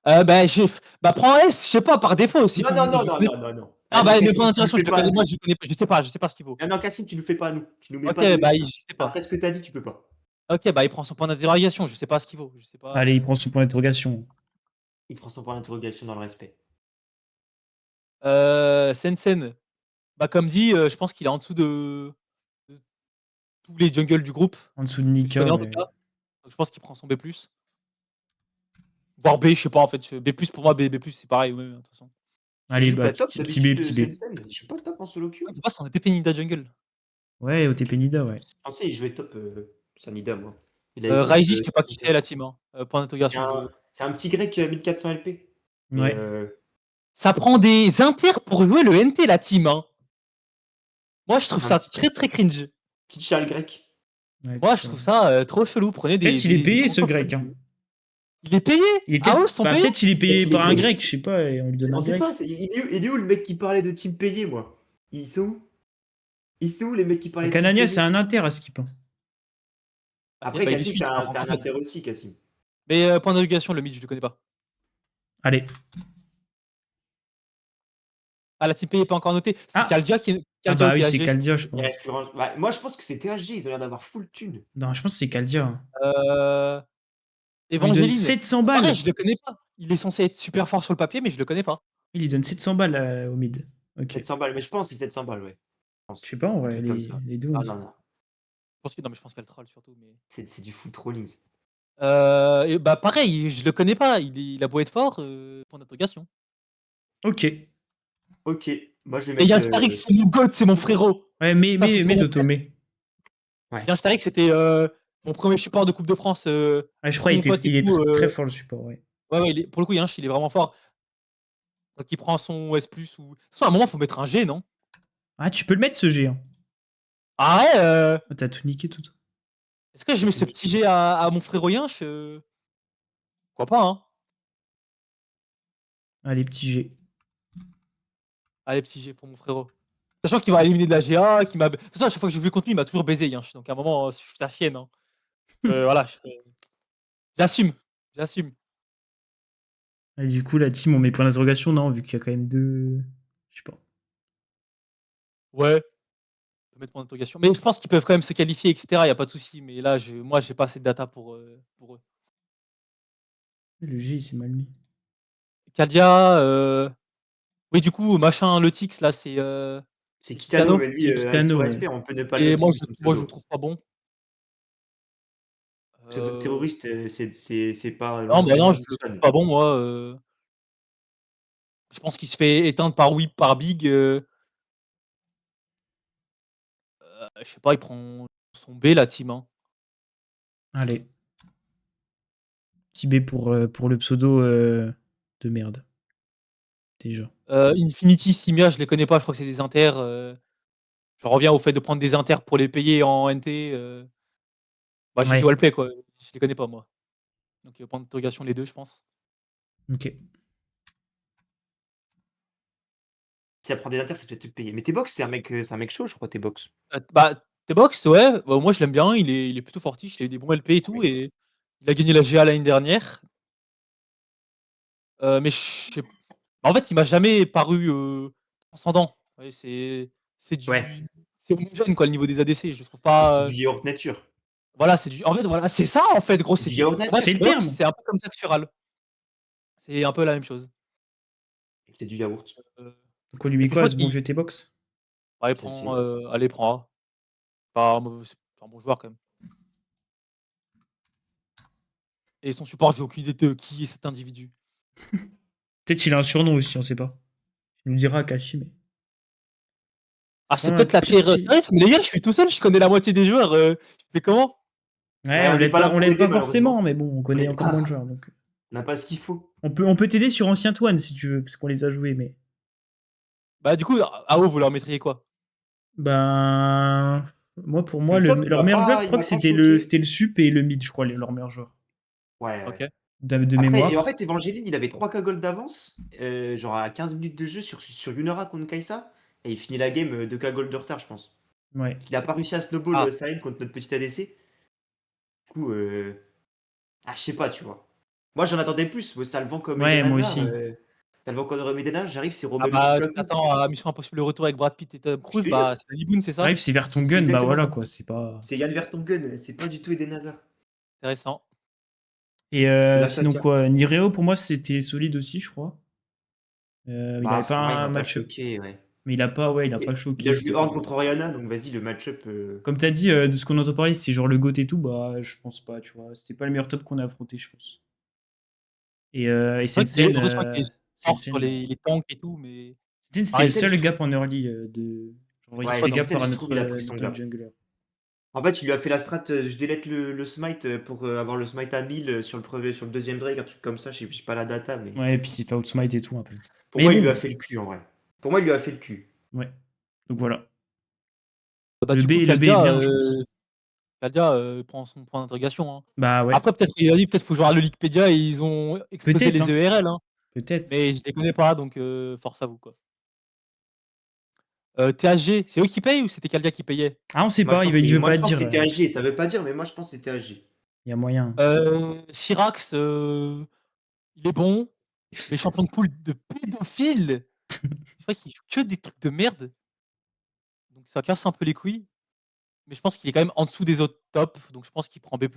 Bah, prends S, je sais pas, par défaut, si Non, tout. non, non, Je non, connais... non, non, non. Ah, Ah non, bah, mais pour Cassim, tu nous l'intégration, fais je le connais, pas. moi, je sais pas ce qu'il vaut. Ah non, Cassim, tu nous fais pas à nous. Tu nous mets Ok, pas de. bah, je sais pas. Après ce que t'as dit, tu peux pas. Ok, bah, il prend son point d'interrogation, je sais pas ce qu'il vaut. Je sais pas. Allez, il prend son point d'interrogation. Il prend son point d'interrogation dans le respect. Sensen, bah, comme dit, je pense qu'il est en dessous de tous les jungles du groupe, En dessous de que je Nika, connais en tout ouais. cas. Donc, je pense qu'il prend son B+. Voire B, je sais pas en fait. B+, pour moi, B+, c'est pareil, ouais, de toute façon. Il Allez, joue bah, pas top petit B, d'habitude, petit B. Sensen. Il joue pas top en solo queue. Ah, de base, on était Penida Jungle. Ouais, OTP Nida, ouais. Je pensais qu'il jouait top Sanida, moi. Il avait pas Raiji, de. je sais pas qui c'est la team. Hein. Point d'interrogation. C'est un petit grec 1400 LP. Mais, Ouais. Ça prend des inters pour jouer le NT, la team. Hein. Moi, je trouve Un ça petit- très très cringe. Petit Charles grec. Ouais, Moi, je putain. trouve ça trop chelou. Prenez des. Peut-être il est des payé, bons ce top. grec. Hein. Il est payé. Il est Ah peut-être ouais, ils sont bah, payés. peut-être il est payé Peut-être il est par un payé. grec, je sais pas, et on lui donne un On sait grec. pas. Il est où le mec qui parlait de team payé, moi? Ils sont où? Ils sont où les mecs qui parlaient de team Canania, payé? c'est un inter à skip. Hein. Après, Bah, il est Cassim, suisse, c'est hein, un en fait. inter aussi, Cassim. Mais point d'interrogation, le mid, je le connais pas. Allez. Ah, la team payée n'est pas encore notée. C'est Ah. Kaldia qui est. Ah Kaldia bah ou oui, c'est THG. Kaldia, je Il pense. reste bah, moi, je pense que c'est THG. Ils ont l'air d'avoir full thune. Non, je pense que c'est Kaldia. Hein. Euh, On lui donne Evangeline. 700 Pareil, balles. je le connais pas. Il est censé être super fort sur le papier, mais je le connais pas. Il lui donne 700 balles au mid. Ok. 700 balles. Mais je pense que c'est 700 balles, ouais. Je sais pas, en Un vrai, truc comme ça. les deux. On Ah dit. non, non. Non, mais je pense qu'elle troll surtout. Mais... C'est du full trolling. et bah pareil, je le connais pas. Il a beau être fort, point d'interrogation. Ok. Ok. Moi, je vais Et mettre. Yann Starik, c'est mon god, c'est mon frérot. Ouais, mais trop Toto, mais. Ouais. Yann Starik, c'était mon premier support de Coupe de France. Ouais, je crois Mon qu'il pote et est tout, très fort le support, ouais. Ouais, pour le coup, Yann, il est vraiment fort. Donc il prend son S+, ou... De toute façon, à un moment, faut mettre un G, non? Ah, tu peux le mettre ce G. Hein. Ah ouais Oh, t'as tout niqué, tout. Est-ce que je mets ce petit G à mon frérot Yinch Pourquoi pas, hein? Allez, petit G. Allez, petit G pour mon frérot. Sachant qu'il va éliminer de la GA, qu'il m'a. De toute façon, à chaque fois que je joue contre lui, il m'a toujours baisé, Yinch. Donc à un moment, je suis la chienne. Hein. Voilà. J'assume. Et du coup, la team, on met point d'interrogation, non, vu qu'il y a quand même deux. Je sais pas. Ouais. On peut mettre point d'interrogation. Mais je pense qu'ils peuvent quand même se qualifier, etc. Il n'y a pas de souci. Mais là, moi, j'ai pas assez de data pour eux. Le G, il s'est mal mis. Kaldia, Oui, du coup, machin, le Tix, là, c'est C'est Kitano, Kitano. mais lui, C'est avec tout Kitano, ouais. respect, on peut ne pas Et le moi, trouver je, son moi, je le pseudo. trouve pas bon. Euh, Pseudo-terroriste, c'est pas non, loin bah de non, loin je du le trouve spawn. pas bon, moi. Je pense qu'il se fait éteindre par Whip, par Big. Je sais pas, il prend son B, la team. Hein. Allez. Petit B pour le pseudo de merde. Déjà. Infinity, Simia, je les connais pas, je crois que c'est des inters. Je reviens au fait de prendre des inters pour les payer en NT. Bah, GG Ouais. Wallplay, quoi. Je les connais pas, moi. Donc, point d'interrogation, les deux, je pense. Ok. Si elle prend des inters, c'est peut-être te payer. Mais T-Box, c'est un mec chaud, je crois, T-Box. Bah, T-Box, ouais, bah, moi je l'aime bien, il est plutôt fortiche, il a eu des bons LP et tout, Oui. et il a gagné la GA l'année dernière. Mais en fait, il m'a jamais paru transcendant. Ouais, c'est Ouais, c'est homogène, quoi, le niveau des ADC. Je trouve c'est pas. du yaourt nature. Voilà, en fait, voilà, c'est ça, en fait, gros. C'est du yaourt Pour moi, C'est nature. le T-Box, terme. c'est un peu comme Saxural. C'est un peu la même chose. C'est du yaourt. Euh, Donc on lui et met puis je quoi à crois ce bon qu'il vieux T-Box? ouais, Celle-ci. allez, prends A. C'est un bon joueur, quand même. Et son support, j'ai aucune idée de qui est cet individu. Peut-être qu'il a un surnom aussi, on sait pas. Il nous dira Kashi, mais. Ah, C'est c'est vraiment un peut-être la pire petit. race, mais les gars, je suis tout seul, je connais la moitié des joueurs. Je fais comment? Ouais, Ouais, on n'est pas là on pour l'aide aider, pas forcément, malheureusement. mais bon, on On connaît n'est encore moins de pas. joueurs. Donc. On n'a pas ce qu'il faut. On peut t'aider sur Ancien Toine si tu veux, parce qu'on les a joués, mais. Bah, du coup, AO, vous leur mettriez quoi? Ben. Moi, pour moi, Le top, leur meilleur joueur, je il crois m'a que pas c'était choqué. le sup et le mid, je crois, leurs meilleurs joueurs. Ouais, Ok. ouais. De Après, et en mémoire. fait, Evangeline, il avait 3 cagoles d'avance, genre à 15 minutes de jeu sur Yunara contre Kai'Sa, et il finit la game 2 cagoles de retard, je pense. Ouais. Il a pas réussi à snowball Ah, Saïd contre notre petit ADC. Du coup, je sais pas, tu vois. Moi, j'en attendais plus. Ça le vend comme Ouais, Eden moi Hazard. aussi. Ça le vend comme Eden Hazard. J'arrive, c'est ah Romelu qui bah, tu plug tout. t'attends à Mission Impossible le retour avec Brad Pitt et Tom Je Cruise, te jure, bah, c'est Danny Boone, c'est ça? Bref, c'est vers ton c'est gun, bah exactement voilà ça. quoi, c'est pas. C'est Yann Vertonghen, c'est pas du tout Eden Hazard. Intéressant. Et C'est sinon l'Asakia. quoi, Nireo pour moi c'était solide aussi, je crois. Il avait pas Moi, il un m'a pas match-up. choqué, ouais. Mais il a pas Il choqué, a c'était joué pas. Horn contre Oriana, donc vas-y, le match-up. Comme t'as dit, de ce qu'on entend parler, c'est genre le GOAT et tout, bah je pense pas, tu vois. C'était pas le meilleur top qu'on a affronté, je pense. Et C'est vrai que j'ai Sensen, l'impression qu'il est fort sur Sensen, les tanks et tout, mais c'était le pareil, seul Je trouve. gap en early de. Genre, il se Ouais, fait squad. Hein. gap Sensen, par je trouve, il a pris son notre gap. jungler. En fait, il lui a fait la strat, je délète le smite pour avoir le smite à 1000 sur le deuxième Drake, un truc comme ça. Je sais pas la data, mais Ouais, et puis c'est pas outsmite et tout un peu. pour Mais moi, il lui a bon, fait le cul en vrai. Pour moi, il lui a fait le cul. ouais. Donc voilà. Bah, du coup, Le B est Kaldia, bien, je pense. prend son point d'interrogation. Hein. Bah ouais. Après, peut-être qu'il a dit, peut-être faut jouer à le Wikipédia et ils ont explosé Peut-être, les hein. ERL. Hein. Peut-être. Mais je les connais pas, donc force à vous, quoi. THG, c'est eux qui payent ou c'était Kaldia qui payait? Ah, on sait pas, il veut Moi, pas je pense que dire. c'était AG. Ça veut pas dire, mais moi, je pense que c'était AG. Il y a moyen. Firax, il est bon, mais champion de poule de pédophile. Je crois qu'il joue que des trucs de merde. Donc ça casse un peu les couilles. Mais je pense qu'il est quand même en dessous des autres tops, donc je pense qu'il prend B+.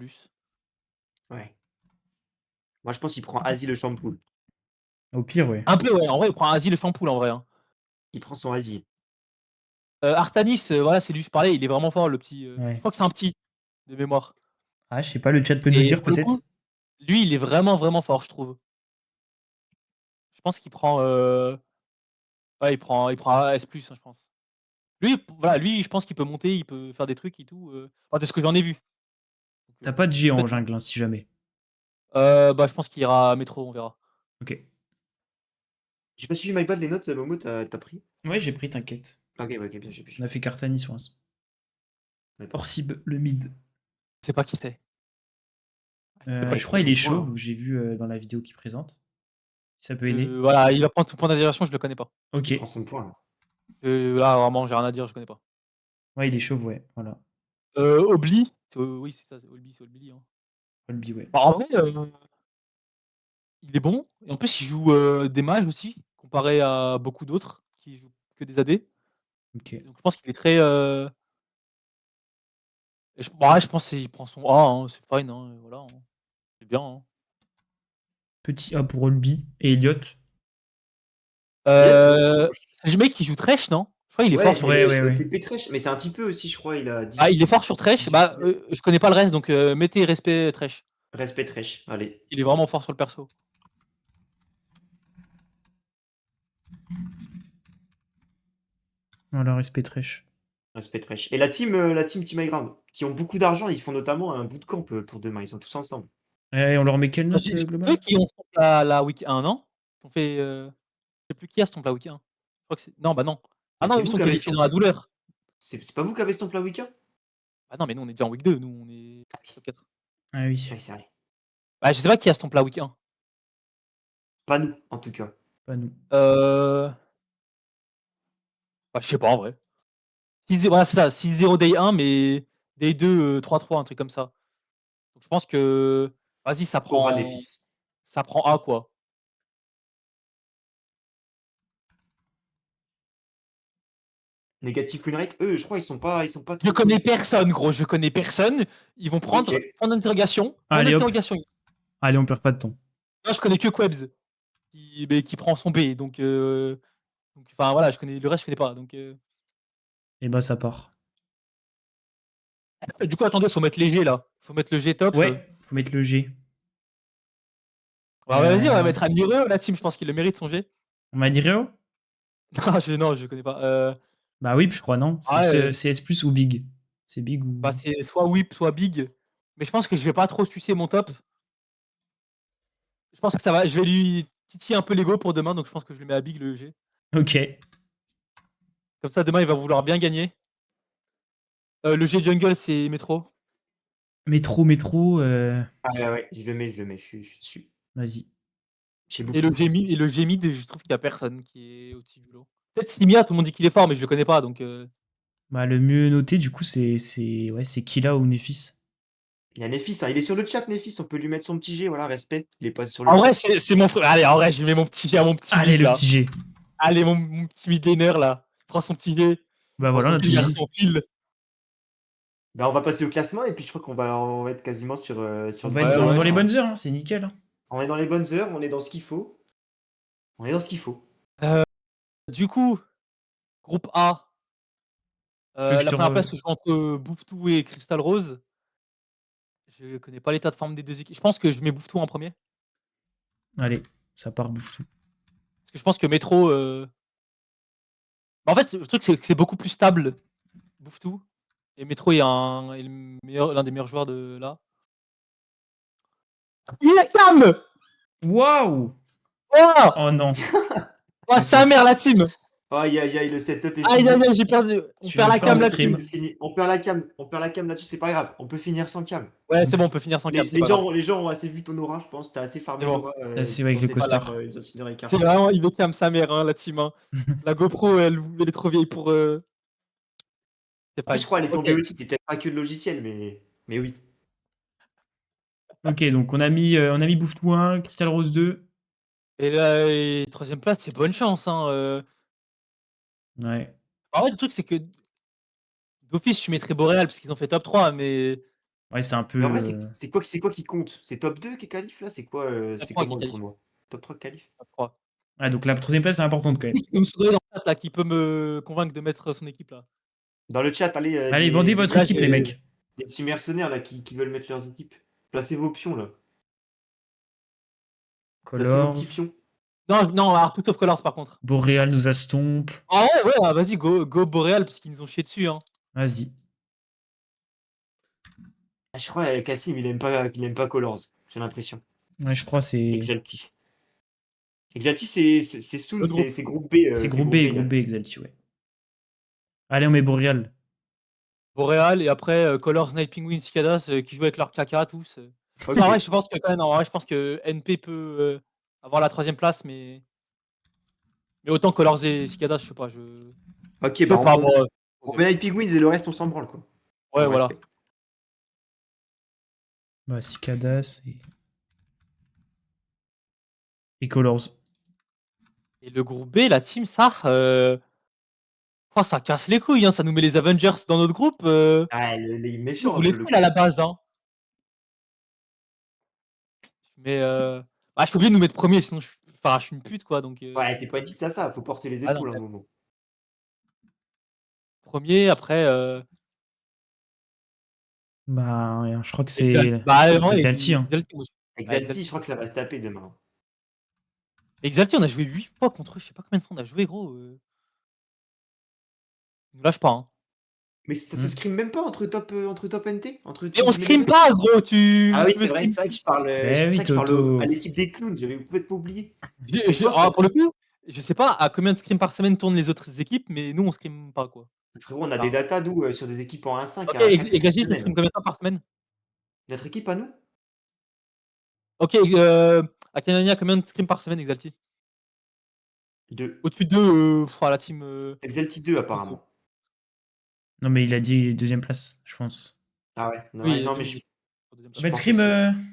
Ouais. Moi, je pense qu'il prend Asi le shampoo. Au pire, ouais. Un peu, ouais, en vrai, il prend Asie le champoule en vrai. Hein. Il prend son Asi. Artanis, voilà, c'est lui je parlais, il est vraiment fort le petit. Je Ouais. crois que c'est un petit de mémoire. Ah, je sais pas, le chat peut nous Et dire pour le peut-être. coup, lui, il est vraiment, vraiment fort, je trouve. Je pense qu'il prend. Ouais, il prend S+, hein, je pense. Lui, voilà, lui, je pense qu'il peut monter, il peut faire des trucs et tout. Enfin, de ce que j'en ai vu. Donc, T'as pas de géant en peut-être. jungle, hein, si jamais. Bah, je pense qu'il ira à métro, on verra. Ok. J'ai pas suivi MyPad, les notes, Momo, t'as pris? Ouais, j'ai pris, t'inquiète. Ok, ouais, ok, bien, j'ai On a pu. fait Cartani sur un. Ouais, pardon. Orsib, le mid. Je sais pas qui c'est. Je sais pas Je qui crois c'est. qu'il est Son chaud, point. j'ai vu dans la vidéo qu'il présente. Ça peut aider. Voilà, il va prendre tout point d'admiration, je le connais pas. Il Ok. prend son point. Là, vraiment, j'ai rien à dire, je connais pas. Ouais, il est chauve, ouais. Voilà. Obli, oui, c'est ça, c'est Obli. Hein. Olby, ouais. Bah, en vrai, il est bon. Et en plus, il joue des mages aussi, comparé à beaucoup d'autres qui jouent que des AD. Ok. Donc je pense qu'il est très. Ouais, je pense qu'il prend son A, hein, c'est fine, hein, voilà. Hein. C'est bien. Hein. Petit A pour Olby et Elliott. C'est le mec qui joue Thresh, non? Je crois qu'il est Ouais, fort c'est sur Ouais, le ouais, ouais. TP Thresh, mais c'est un petit peu aussi, je crois, il a Ah, il est 18. fort sur Thresh. 18 Bah, kills. je connais pas le reste, donc mettez respect Thresh. Respect Thresh, allez. Il est vraiment fort sur le perso. Voilà, respect Trèche. Respect Thresh. Et la team Team High Ground, qui ont beaucoup d'argent, ils font notamment un bootcamp pour demain, ils sont tous ensemble. Et on leur met quelle note C'est eux globale? qui ont stomp la week 1, non? Ils ont fait, je sais plus qui a stomp la week 1. Je crois que c'est non, bah non. Ah Bah, non, c'est ils vous sont qui avez qualifiés stomp. dans la douleur. C'est pas vous qui avez stomp la week-end? Ah non, mais nous, on est déjà en week 2, nous, on est top 4. Ah oui, Ouais, c'est vrai. Bah, je sais pas qui a stomp la week 1. Pas nous, en tout cas. pas nous. Bah, je sais pas en vrai. 6-0, voilà, c'est ça, 6-0 day 1, mais day 2, 3-3, un truc comme ça. Donc je pense que vas-y, Aura des fils. ça prend A, quoi. Négatif win rate, eux, je crois, ils sont pas Je trop connais connus. personne, gros, je connais personne. Ils vont prendre Ok. point d'interrogation, Allez, hop. Allez, on perd pas de temps. Moi, je connais que Quebs qui prend son B, donc enfin voilà, je connais le reste, je connais pas. Donc Et bah, ça part. du coup, attendez, faut mettre léger là. Faut mettre le G top. Ouais, faut mettre le G. Bah, vas-y, on va Euh, mettre Amireux, la team, je pense qu'il le mérite son G. On m'a dit Réo? Non, je connais pas. Bah oui, je crois, non. Ah ouais. C'est S+ ou Big. C'est Big ou. Bah, c'est soit whip, soit big. Mais je pense que je vais pas trop sucer mon top. Je pense que ça va. Je vais lui titiller un peu l'ego pour demain, donc je pense que je le mets à big le G. Ok. Comme ça, demain, il va vouloir bien gagner. Le G jungle, c'est métro. Métro. Ah ouais, je le mets, je suis dessus. Vas-y. Chez Et Bouffe. le G mid, je trouve qu'il y a personne qui est au-dessus du lot. Peut-être Simia, tout le monde dit qu'il est fort, mais je le connais pas, donc. Bah, le mieux noté, du coup, c'est Killa ou Nephis. Il y a Néphis, hein. Il est sur le chat, Néphis, on peut lui mettre son petit G, voilà, respect. Il est pas sur le En chat. vrai, c'est mon frère. Allez, en vrai, je mets mon petit G à mon petit Allez, mid le là. petit G. Allez, mon petit mid laner là. Il prend son petit G. Bah Prends voilà, son notre petit Il a G. G. son fil. Bah, on va passer au classement et puis je crois on va être quasiment On sur va du être Ouais, top dans ouais. les 3, hein. bonnes heures, hein, c'est nickel. Hein. On est dans les bonnes heures, on est dans ce qu'il faut. On est dans ce qu'il faut. Du coup, groupe A. Tu veux que je La te première place se joue entre Bouftou et Crystal Rose. Je connais pas l'état de forme des deux équipes. Je pense que je mets Bouftou en premier. Allez, ça part, bouffe tout. Parce que je pense que Metro. En fait, le truc, c'est que c'est beaucoup plus stable, Bouftou. Et Metro est l'un des meilleurs joueurs de là. Il a cam. Waouh! Oh, Oh non. oh sa mère, la team. Aïe aïe aïe, le setup est Aïe, fini. aïe, aïe, j'ai perdu. On Tu perd le la fais en cam, la stream. team. On perd la cam là-dessus, c'est pas grave. On peut finir sans cam. Ouais, c'est bon, on peut finir sans cam, c'est pas grave. Les gens ont assez vu ton aura, je pense. T'as assez farmé C'est bon. l'aura Là, c'est avec le dans coaster. cette heure et quart. C'est vraiment, il veut cam sa mère, hein, la team. Hein. La GoPro, elle est trop vieille pour. C'est pas Après, je crois grave. elle est Ok. tombée aussi, c'est peut-être pas que le logiciel, mais oui. Ok, donc on a mis bouffe tout 1, Crystal Rose 2. Et là, troisième place, c'est bonne chance. Hein. Ouais. En fait, le truc, c'est que d'office, je mettrais Boréal parce qu'ils ont fait top 3, mais Ouais, c'est un Mais en vrai, peu. c'est quoi qui compte? C'est top 2 qui est qualif là? C'est quoi, top c'est 3 qui comment le qualifie. tournoi? Top 3 qualif? Top 3. Ouais, donc la troisième place, c'est importante quand même. Qui peut me souder dans le chat, là, qui peut me convaincre de mettre son équipe là. Dans le chat, allez, Allez, vendez votre Là, équipe, les mecs. des petits mercenaires là qui veulent mettre leurs équipes. Placez vos options là. Placez vos Colors. petits fions. Non, alors, tout sauf Colors par contre. Boréal nous a stomp. Ah ouais, ah, vas-y, go Boréal parce qu'ils nous ont chié dessus. Hein. Vas-y. Ah, je crois Cassim, il aime pas Colors, j'ai l'impression. Ouais, je crois c'est. Exalti. Exalti, c'est Soul, Le groupe. c'est groupe B. C'est groupe B, là. groupe B, Exalti, ouais. Allez, on met Boréal. Boréal et après Colors, Night Penguin, Cicadas qui jouent avec leur caca tous. Ok. En vrai, je pense que quand même, en vrai, je pense que NP peut avoir la troisième place, mais autant Colors et Cicadas, je sais pas. Ok, Je bah sais pas, moi. on met Night Penguins et le reste on s'en branle quoi. Ouais, On voilà. respecte. Bah, Cicadas et Colors. Et le groupe B, la team, ça. Oh, ça casse les couilles, hein, ça nous met les Avengers dans notre groupe. Ah, les Vous méchants un voulez peu le plus à la base, hein. Mais je suis obligé de nous mettre premier, sinon enfin, je suis une pute, quoi, donc Ouais, t'es pas une petite ça, faut porter les ah non, épaules à un quand même. moment. 1er, après, Bah, je crois que Exalt. c'est Bah, ouais, Exalti, hein. Exalti, moi, ouais, Exalti, je Exalti. crois que ça va se taper demain. Exalti, on a joué 8 fois contre eux, je sais pas combien de fois on a joué, gros, ils nous lâchent pas, hein. Mais ça se Mmh. scrim même pas entre top NT? Entre Mais on teams scrim Main pas, gros, Ah tu oui, tu veux scrim? c'est vrai que je parle, c'est Beh pour oui, ça que je parle à Toto. l'équipe des clowns, j'avais complètement oublié. J'ai Je pense que alors pour le coup, je sais pas à combien de scrims par semaine tournent les autres équipes, mais nous on scrim pas, quoi. frérot, on a des Enfin, datas nous, sur des équipes en 1-5 OK, à 4 scrims Exalti, ça semaine, scrim hein. combien de fois par semaine? Notre équipe à nous? OK, Akanania, combien de scrims par semaine, Exalti? 2. Au-dessus de, la team, Exalti 2 Toto. apparemment. Non, mais il a dit 2e place, je pense. Ah ouais? Oui, Non mais oui, oui, en 2e je place. Combien de pense scrims, aussi.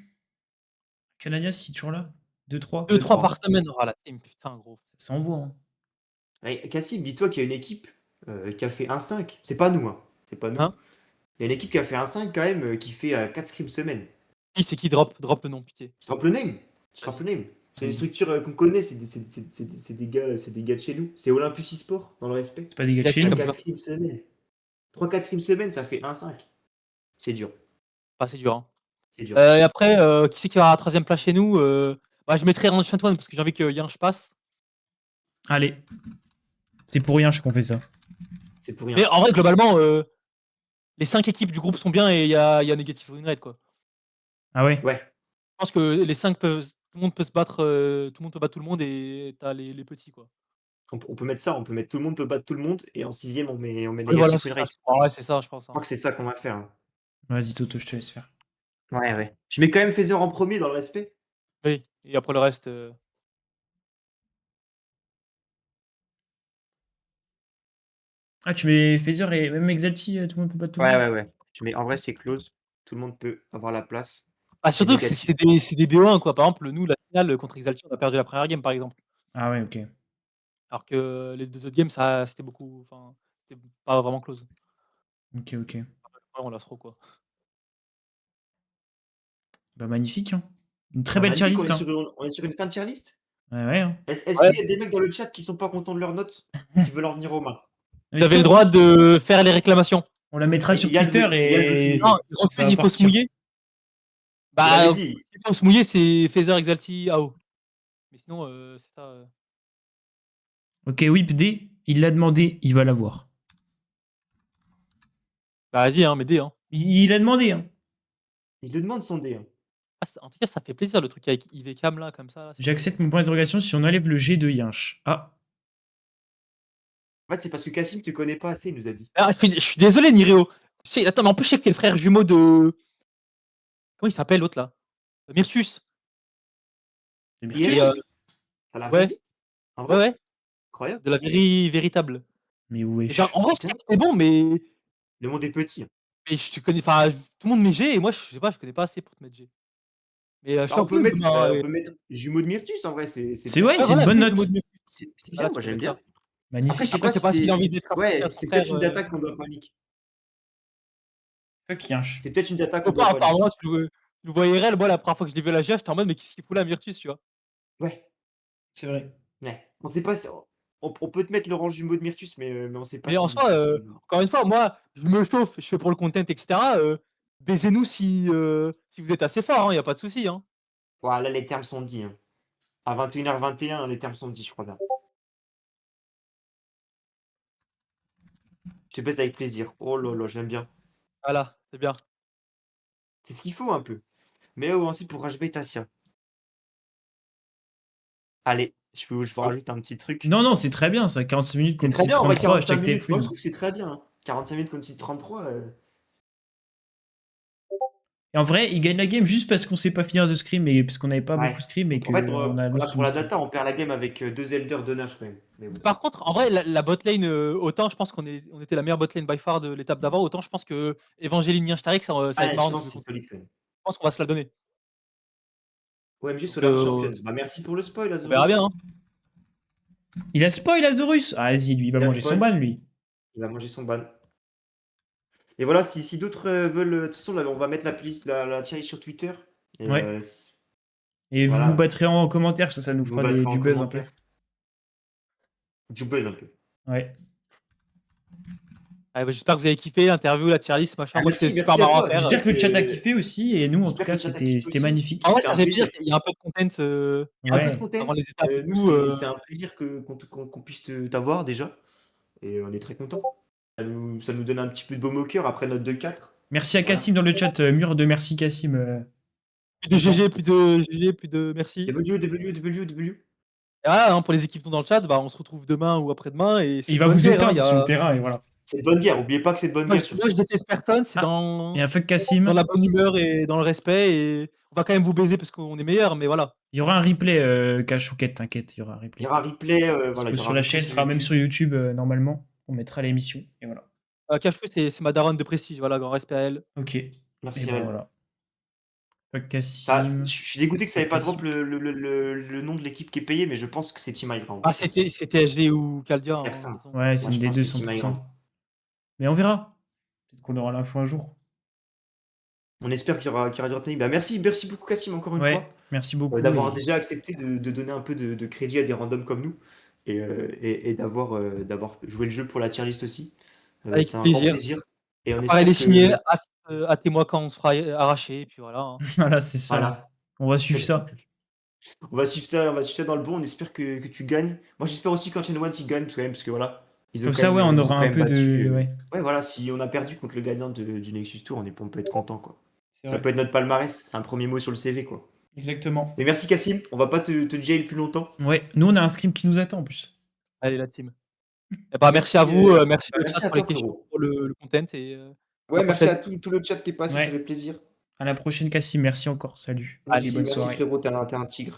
Canadias, il est toujours là? 2-3? 2-3 2-3. par semaine, oh la team, putain, gros. Ça s'envoie, hein. Ouais, Cassim, dis-toi qu'il y a une équipe, qui a fait 1-5. C'est pas nous, hein, c'est pas nous. Hein? Il y a une équipe qui a fait 1-5 quand même, qui fait, 4 scrims semaine. Qui c'est qui drop? Drop le nom, pitié. Je te rappelle le name. Je te Vas-y. rappelle le name. C'est une Vas-y. structure, qu'on connaît, c'est des gars de chez nous. C'est Olympus eSport, dans le respect. C'est pas des gars Il de a chez qui comme nous? 3-4 joueur? scrims semaine. 3-4 scrims semaine, ça fait 1-5. C'est dur, Ah, c'est dur, hein. c'est dur. Et après, qui c'est qui aura la 3e place chez nous? Bah, je mettrai Ranch Antoine parce que j'ai envie que Yinch passe. Allez. C'est pour rien qu'on fait ça. C'est pour rien. Mais en vrai, globalement, les 5 équipes du groupe sont bien et il y a Negative Win Rate, quoi. Ah ouais? Ouais. Je pense que les 5 peuvent tout le monde peut se battre, tout le monde peut battre tout le monde et tu as les petits, quoi. On peut mettre ça, on peut mettre tout le monde peut battre tout le monde et en 6e on met Oui, voilà, Negative c'est Win ça. Rate. Ouais, c'est ça, je pense, Je hein. crois que c'est ça qu'on va faire, hein. Vas-y, Toto, je te laisse faire. Ouais, ouais. Je mets quand même Feather en 1er dans le respect. Oui, et après le reste, Ah, tu mets Phaser et même Exalti, tout le monde peut battre tout le Ouais, monde? ouais, ouais. Je mets en vrai, c'est close. Tout le monde peut avoir la place et surtout que négatif. c'est des BO1, quoi. Par exemple, nous, la finale contre Exalti, on a perdu la première game, par exemple. Ah ouais, OK. Alors que les 2 autres games, ça c'était beaucoup c'était pas vraiment close. OK, OK. Ouais, on l'a trop, quoi. Bah, magnifique, hein. Une très Bah, belle tier magnifique, list, hein. on est sur une fin de tier list? Ouais, ouais, hein. Est-ce Ouais. qu'il y a des mecs dans le chat qui sont pas contents de leurs notes, qui veulent en venir aux mains? Mais Vous avez si le droit de faire les réclamations. on la mettra sur Il y a Twitter il y a le dossier et Non, mouillé. en ça plus, va il faut se partir. mouiller. Vous l'avez Bah, dit. il faut se mouiller, c'est Phaser, Exalti, AO. Mais sinon, c'est ça, OK, Whip D, il l'a demandé, il va l'avoir. Bah, vas-y, hein, m'aider, hein. Il a demandé, hein. Il le demande son dé, hein. Ah, en tout cas, ça fait plaisir le truc avec Yves et Cam, là, comme ça, là, c'est trop bien. J'accepte mon point d'interrogation si on enlève le G de Yinch. Ah, En fait, c'est parce que Cassim, tu connais pas assez, il nous a dit. Ah, je suis désolé, Nireo. Attends, mais en plus, je sais que t'es le frère jumeau de. Comment il s'appelle, l'autre, là? Myrtus. de IS? Et, Myrtus? À la vraie ouais, vie? En ouais, vrai? ouais, Incroyable. de la véritable. Mais Et genre, wesh. en vrai, je sais que t'es bon, mais Le monde est petit, hein. je te connais, enfin, tout le monde met G et moi, je sais pas, je connais pas assez pour te mettre G. Mais je suis Bah, un peu demain. on peut mettre jumeau de Myrtus, en vrai, c'est C'est bien. ouais, Ouais, c'est une voilà, bonne mets jumeau note. de Myrtus. C'est bien, Voilà, moi tu peux j'aime mettre ça. bien. Après, je Magnifique. sais Après, pas je sais si pas s'il a envie c'est d'être un ouais, frère, c'est peut-être une frère, data qu'on doit pas leak. Fuck Yinch. C'est peut-être une data je qu'on sais doit pas, pas leak. apparemment, tu le vois IRL. Moi, la première fois que je l'ai vu à la GA, j'étais en mode, mais qu'est-ce qu'il fout là, Myrtus, tu vois? Ouais, C'est vrai. ouais. On sait pas si on peut te mettre le rang jumeau de Myrtus, mais on sait pas Mais en si soi, si encore une fois, moi, je me chauffe, je fais pour le content, et cetera. Baisez-nous si vous êtes assez fort, hein, y a pas de souci, hein. voilà, les termes sont dits, hein. À 21h21, les termes sont dits, je crois bien. Je te baise avec plaisir. Oh là là, j'aime bien. Voilà, c'est bien. C'est ce qu'il faut un peu. Mais oh, ensuite pour Rajbait Tassia. Allez, je vous rajoute un petit truc. Non, non, c'est très bien ça. 46 minutes C'est contre très site bien, en vrai, 33, 45 hashtag minutes. Moi, je TFWin. trouve que c'est très bien, hein. 45 minutes contre site 33. Et en vrai, il gagne la game juste parce qu'on sait pas finir de scrim et parce qu'on n'avait pas beaucoup Ouais. scrim et En fait, qu'on a voilà, lost pour la scrim. data, on perd la game avec 2 elders de Nash quand même. Mais bon. Par contre, en vrai, la bot lane, autant je pense on était la meilleure bot lane by far de l'étape d'avant, autant je pense que Evangeline Nianstarik, ça va être Ouais, je marrant de pense jouer que c'est contre. solide quand même. Je pense qu'on va se la donner. OMG Donc, Solar Champions. Bah, merci pour le spoil, on verra Azorus. bien, hein. Il a spoil Azorus. Ah, vas-y, lui, il va Il a manger son spoil. ban, lui. Il va manger son ban. Et voilà, si d'autres veulent. De toute façon, là, on va mettre la tier list sur Twitter. Et, Ouais. Et vous Voilà. vous battrez en commentaire, parce que ça nous Vous fera battrez en du buzz un peu. commentaire. Du buzz un peu. Ouais. Ah, bah, j'espère que vous avez kiffé l'interview, la tier list, machin. Ah, Moi, c'était merci, super merci à marrant à toi. faire. J'espère que le chat a Euh, kiffé aussi, et nous, en tout J'espère que cas, le chat a kiffé c'était aussi. magnifique. En vrai, C'était ça un fait plaisir plaisir. qu'il y ait un peu de content Un peu de Ouais. content. avant les étapes et Nous, tout. c'est un plaisir qu'on puisse t'avoir déjà. Et on est très content. Ça nous donne un petit peu de baume au cœur après notre 2-4. Merci à Voilà. Cassim dans le chat, mur de merci Cassim. Plus de GG, plus de GG, plus de merci. W. Et voilà, hein, pour les équipes dans le chat, bah, on se retrouve demain ou après-demain. Et c'est Il une va bonne vous guerre. Hein, éteindre sur le terrain, et voilà. C'est de bonne guerre. N'oubliez pas que c'est de bonne Moi, guerre. je déteste personne, c'est Ah, et un fuck Cassim. dans la bonne humeur et dans le respect. Et on va quand même vous baiser parce qu'on est meilleur, mais voilà. Il y aura un replay, Cachouquette, t'inquiète, il y aura un Il y replay. aura un replay. Voilà, il y Sur aura la un chaîne, replay sera même YouTube. sur YouTube, normalement. On mettra l'émission, et voilà. Cachou, c'est ma daronne de prestige. Voilà, grand respect à elle. Ok. Et Merci ben à elle. voilà. Fuck Je Cassim. suis dégoûté que ça n'ait pas Cassim. drop le nom de l'équipe qui est payée, mais je pense que c'est Team High Ground. Ah, c'était SG ou Caldia. Hein, Certain. de toute façon. Ouais, c'est Moi, une je des pense deux, que c'est Team High 100%. Ground. Mais on verra. Peut-être qu'on aura l'info un jour. On espère qu'il y aura du opening. Bah, merci beaucoup, Cassim, encore une Ouais, fois. merci beaucoup. D'avoir et- déjà accepté de donner un peu de crédit à des randoms comme nous et d'avoir joué le jeu pour la tier list aussi. Avec C'est un grand plaisir. plaisir. Et on Pareil, espère les signés, que. hâtez-moi quand on se fera arracher. Et puis voilà. Hein. Voilà, c'est ça. Voilà. On va suivre ça. On va suivre ça dans le bon. On espère que tu gagnes. Moi, j'espère aussi qu'Ancient Ones ils gagnent quand même, parce que voilà. Ils ont Comme quand ça, ouais, même, on ils ont aura quand un même peu battu, de. Ouais, Ouais, voilà. Si on a perdu contre le gagnant du Nexus Tour, on peut être content, quoi. c'est Ça vrai. peut être notre palmarès. C'est un premier mot sur le CV, quoi. Exactement. Mais merci, Cassim. On va pas te jail plus longtemps. Ouais, nous, on a un scrim qui nous attend en plus. Allez, la team. Et bah, merci à vous. Merci le merci chat à pour les toi, questions, frérot. pour le content. Et, Ouais, la merci à prochaine. tout le chat qui est passé, Ouais. ça fait plaisir. À la prochaine, Cassim. Merci encore. Salut. Allez, Et bonne Merci soirée. frérot, t'es un tigre.